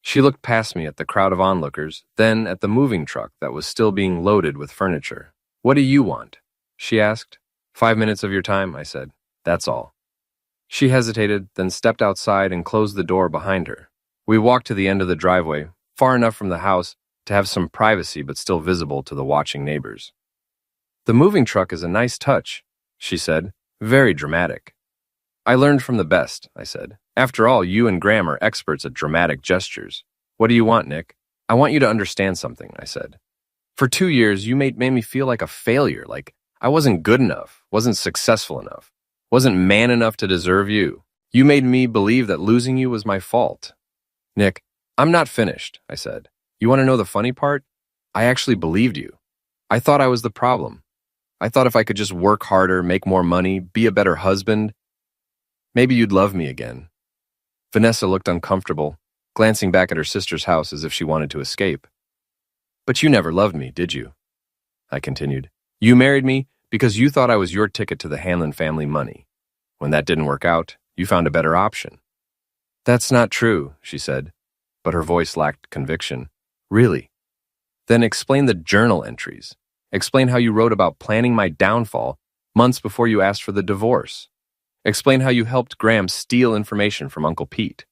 She looked past me at the crowd of onlookers, then at the moving truck that was still being loaded with furniture. What do you want? She asked. 5 minutes of your time, I said. That's all. She hesitated, then stepped outside and closed the door behind her. We walked to the end of the driveway, far enough from the house to have some privacy but still visible to the watching neighbors. The moving truck is a nice touch, she said, very dramatic. I learned from the best, I said. After all, you and Graham are experts at dramatic gestures. What do you want, Nick? I want you to understand something, I said. For 2 years, you made me feel like a failure, like I wasn't good enough, wasn't successful enough, wasn't man enough to deserve you. You made me believe that losing you was my fault. Nick, I'm not finished, I said. You want to know the funny part? I actually believed you. I thought I was the problem. I thought if I could just work harder, make more money, be a better husband, maybe you'd love me again. Vanessa looked uncomfortable, glancing back at her sister's house as if she wanted to escape. But you never loved me, did you? I continued. You married me because you thought I was your ticket to the Hanlon family money. When that didn't work out, you found a better option. That's not true, she said, but her voice lacked conviction. Really? Then explain the journal entries. Explain how you wrote about planning my downfall months before you asked for the divorce. Explain how you helped Graham steal information from Uncle Pete.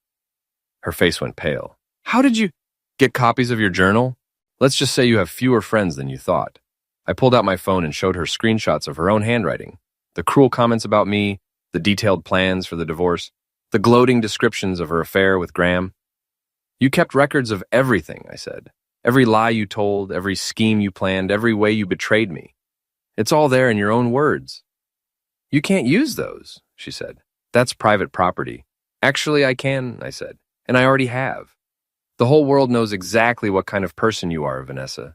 Her face went pale. How did you get copies of your journal? Let's just say you have fewer friends than you thought. I pulled out my phone and showed her screenshots of her own handwriting, the cruel comments about me, the detailed plans for the divorce, the gloating descriptions of her affair with Graham. You kept records of everything, I said. Every lie you told, every scheme you planned, every way you betrayed me. It's all there in your own words. You can't use those, she said. That's private property. Actually, I can, I said, and I already have. The whole world knows exactly what kind of person you are, Vanessa.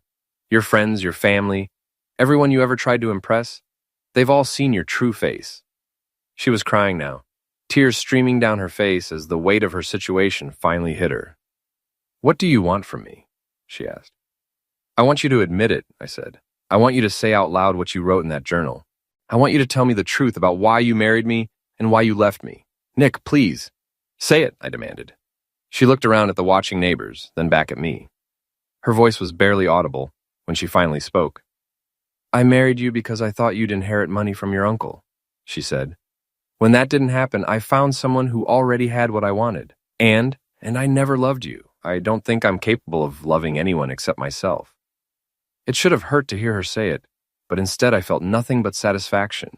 Your friends, your family, everyone you ever tried to impress, they've all seen your true face. She was crying now, tears streaming down her face as the weight of her situation finally hit her. What do you want from me? She asked. I want you to admit it, I said. I want you to say out loud what you wrote in that journal. I want you to tell me the truth about why you married me and why you left me. Nick, please. Say it, I demanded. She looked around at the watching neighbors, then back at me. Her voice was barely audible when she finally spoke. I married you because I thought you'd inherit money from your uncle, she said. When that didn't happen, I found someone who already had what I wanted. And I never loved you. I don't think I'm capable of loving anyone except myself. It should have hurt to hear her say it, but instead I felt nothing but satisfaction.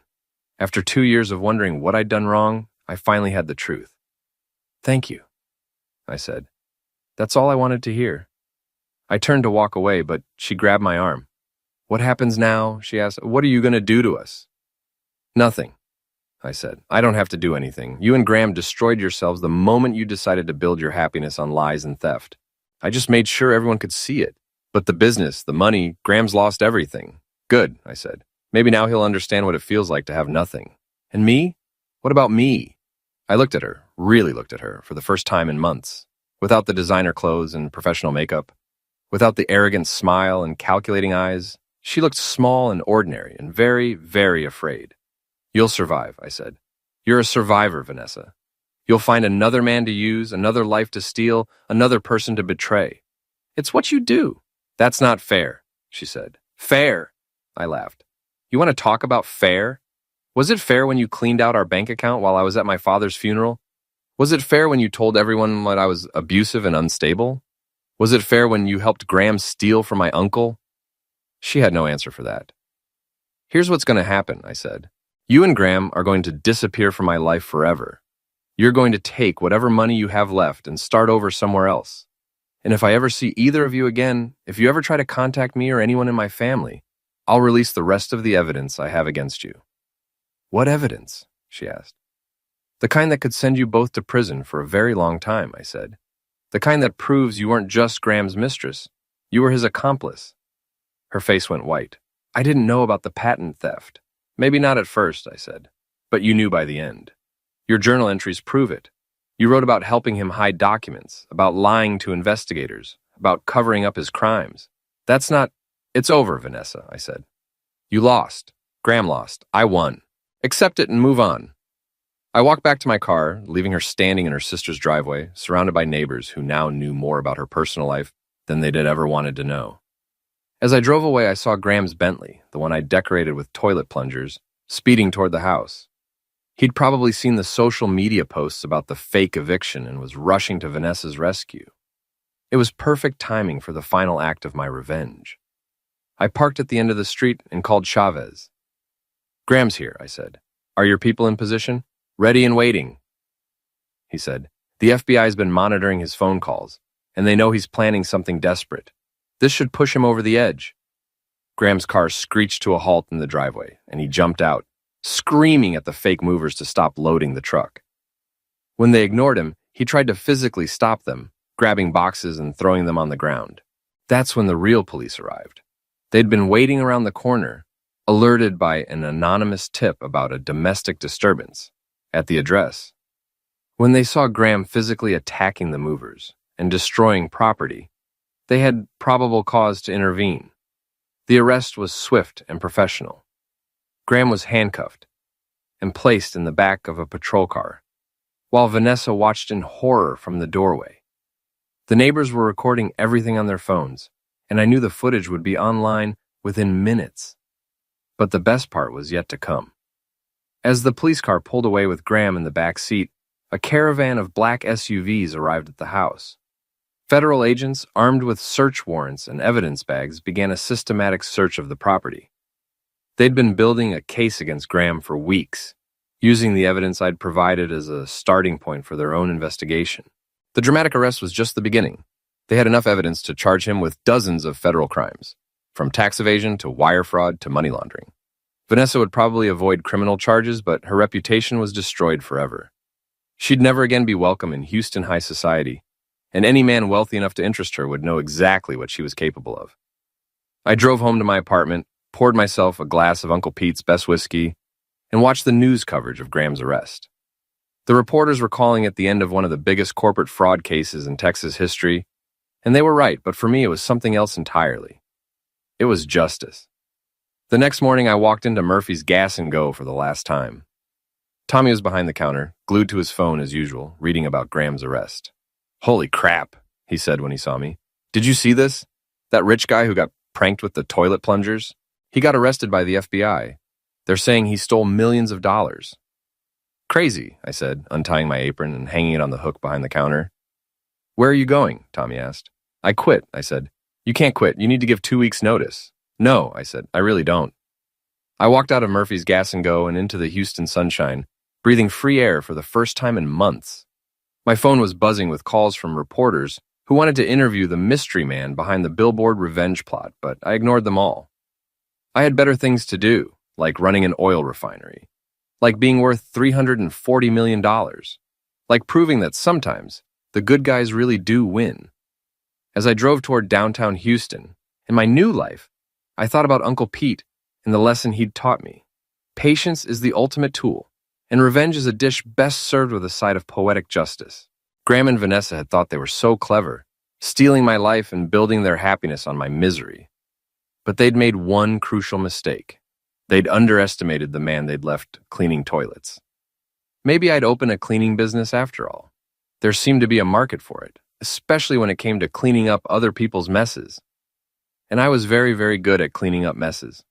After 2 years of wondering what I'd done wrong, I finally had the truth. Thank you, I said. That's all I wanted to hear. I turned to walk away, but she grabbed my arm. What happens now? She asked. What are you going to do to us? Nothing, I said. I don't have to do anything. You and Graham destroyed yourselves the moment you decided to build your happiness on lies and theft. I just made sure everyone could see it. But the business, the money, Graham's lost everything. Good, I said. Maybe now he'll understand what it feels like to have nothing. And me? What about me? I looked at her, really looked at her, for the first time in months. Without the designer clothes and professional makeup, without the arrogant smile and calculating eyes, she looked small and ordinary and very, very afraid. You'll survive, I said. You're a survivor, Vanessa. You'll find another man to use, another life to steal, another person to betray. It's what you do. That's not fair, she said. Fair, I laughed. You want to talk about fair? Was it fair when you cleaned out our bank account while I was at my father's funeral? Was it fair when you told everyone that I was abusive and unstable? Was it fair when you helped Graham steal from my uncle? She had no answer for that. Here's what's going to happen, I said. You and Graham are going to disappear from my life forever. You're going to take whatever money you have left and start over somewhere else. And if I ever see either of you again, if you ever try to contact me or anyone in my family, I'll release the rest of the evidence I have against you. What evidence? She asked. The kind that could send you both to prison for a very long time, I said. The kind that proves you weren't just Graham's mistress. You were his accomplice. Her face went white. I didn't know about the patent theft. Maybe not at first, I said. But you knew by the end. Your journal entries prove it. You wrote about helping him hide documents, about lying to investigators, about covering up his crimes. That's not... It's over, Vanessa, I said. You lost. Graham lost. I won. Accept it and move on. I walked back to my car, leaving her standing in her sister's driveway, surrounded by neighbors who now knew more about her personal life than they'd ever wanted to know. As I drove away, I saw Graham's Bentley, the one I decorated with toilet plungers, speeding toward the house. He'd probably seen the social media posts about the fake eviction and was rushing to Vanessa's rescue. It was perfect timing for the final act of my revenge. I parked at the end of the street and called Chavez. "Graham's here," I said. "Are your people in position?" "Ready and waiting," he said. "The FBI's been monitoring his phone calls, and they know he's planning something desperate. This should push him over the edge." Graham's car screeched to a halt in the driveway, and he jumped out, screaming at the fake movers to stop loading the truck. When they ignored him, he tried to physically stop them, grabbing boxes and throwing them on the ground. That's when the real police arrived. They'd been waiting around the corner, alerted by an anonymous tip about a domestic disturbance at the address. When they saw Graham physically attacking the movers and destroying property, they had probable cause to intervene. The arrest was swift and professional. Graham was handcuffed and placed in the back of a patrol car, while Vanessa watched in horror from the doorway. The neighbors were recording everything on their phones, and I knew the footage would be online within minutes. But the best part was yet to come. As the police car pulled away with Graham in the back seat, a caravan of black SUVs arrived at the house. Federal agents, armed with search warrants and evidence bags, began a systematic search of the property. They'd been building a case against Graham for weeks, using the evidence I'd provided as a starting point for their own investigation. The dramatic arrest was just the beginning. They had enough evidence to charge him with dozens of federal crimes, from tax evasion to wire fraud to money laundering. Vanessa would probably avoid criminal charges, but her reputation was destroyed forever. She'd never again be welcome in Houston high society, and any man wealthy enough to interest her would know exactly what she was capable of. I drove home to my apartment, poured myself a glass of Uncle Pete's best whiskey, and watched the news coverage of Graham's arrest. The reporters were calling it the end of one of the biggest corporate fraud cases in Texas history, and they were right, but for me it was something else entirely. It was justice. The next morning I walked into Murphy's Gas and Go for the last time. Tommy was behind the counter, glued to his phone as usual, reading about Graham's arrest. "Holy crap," he said when he saw me. "Did you see this? That rich guy who got pranked with the toilet plungers? He got arrested by the FBI. They're saying he stole millions of dollars." "Crazy," I said, untying my apron and hanging it on the hook behind the counter. "Where are you going?" Tommy asked. "I quit," I said. "You can't quit. You need to give 2 weeks' notice." "No," I said. "I really don't." I walked out of Murphy's Gas and Go and into the Houston sunshine, breathing free air for the first time in months. My phone was buzzing with calls from reporters who wanted to interview the mystery man behind the billboard revenge plot, but I ignored them all. I had better things to do, like running an oil refinery, like being worth $340 million, like proving that sometimes the good guys really do win. As I drove toward downtown Houston, in my new life, I thought about Uncle Pete and the lesson he'd taught me. Patience is the ultimate tool, and revenge is a dish best served with a side of poetic justice. Graham and Vanessa had thought they were so clever, stealing my life and building their happiness on my misery. But they'd made one crucial mistake. They'd underestimated the man they'd left cleaning toilets. Maybe I'd open a cleaning business after all. There seemed to be a market for it, especially when it came to cleaning up other people's messes. And I was very, very good at cleaning up messes.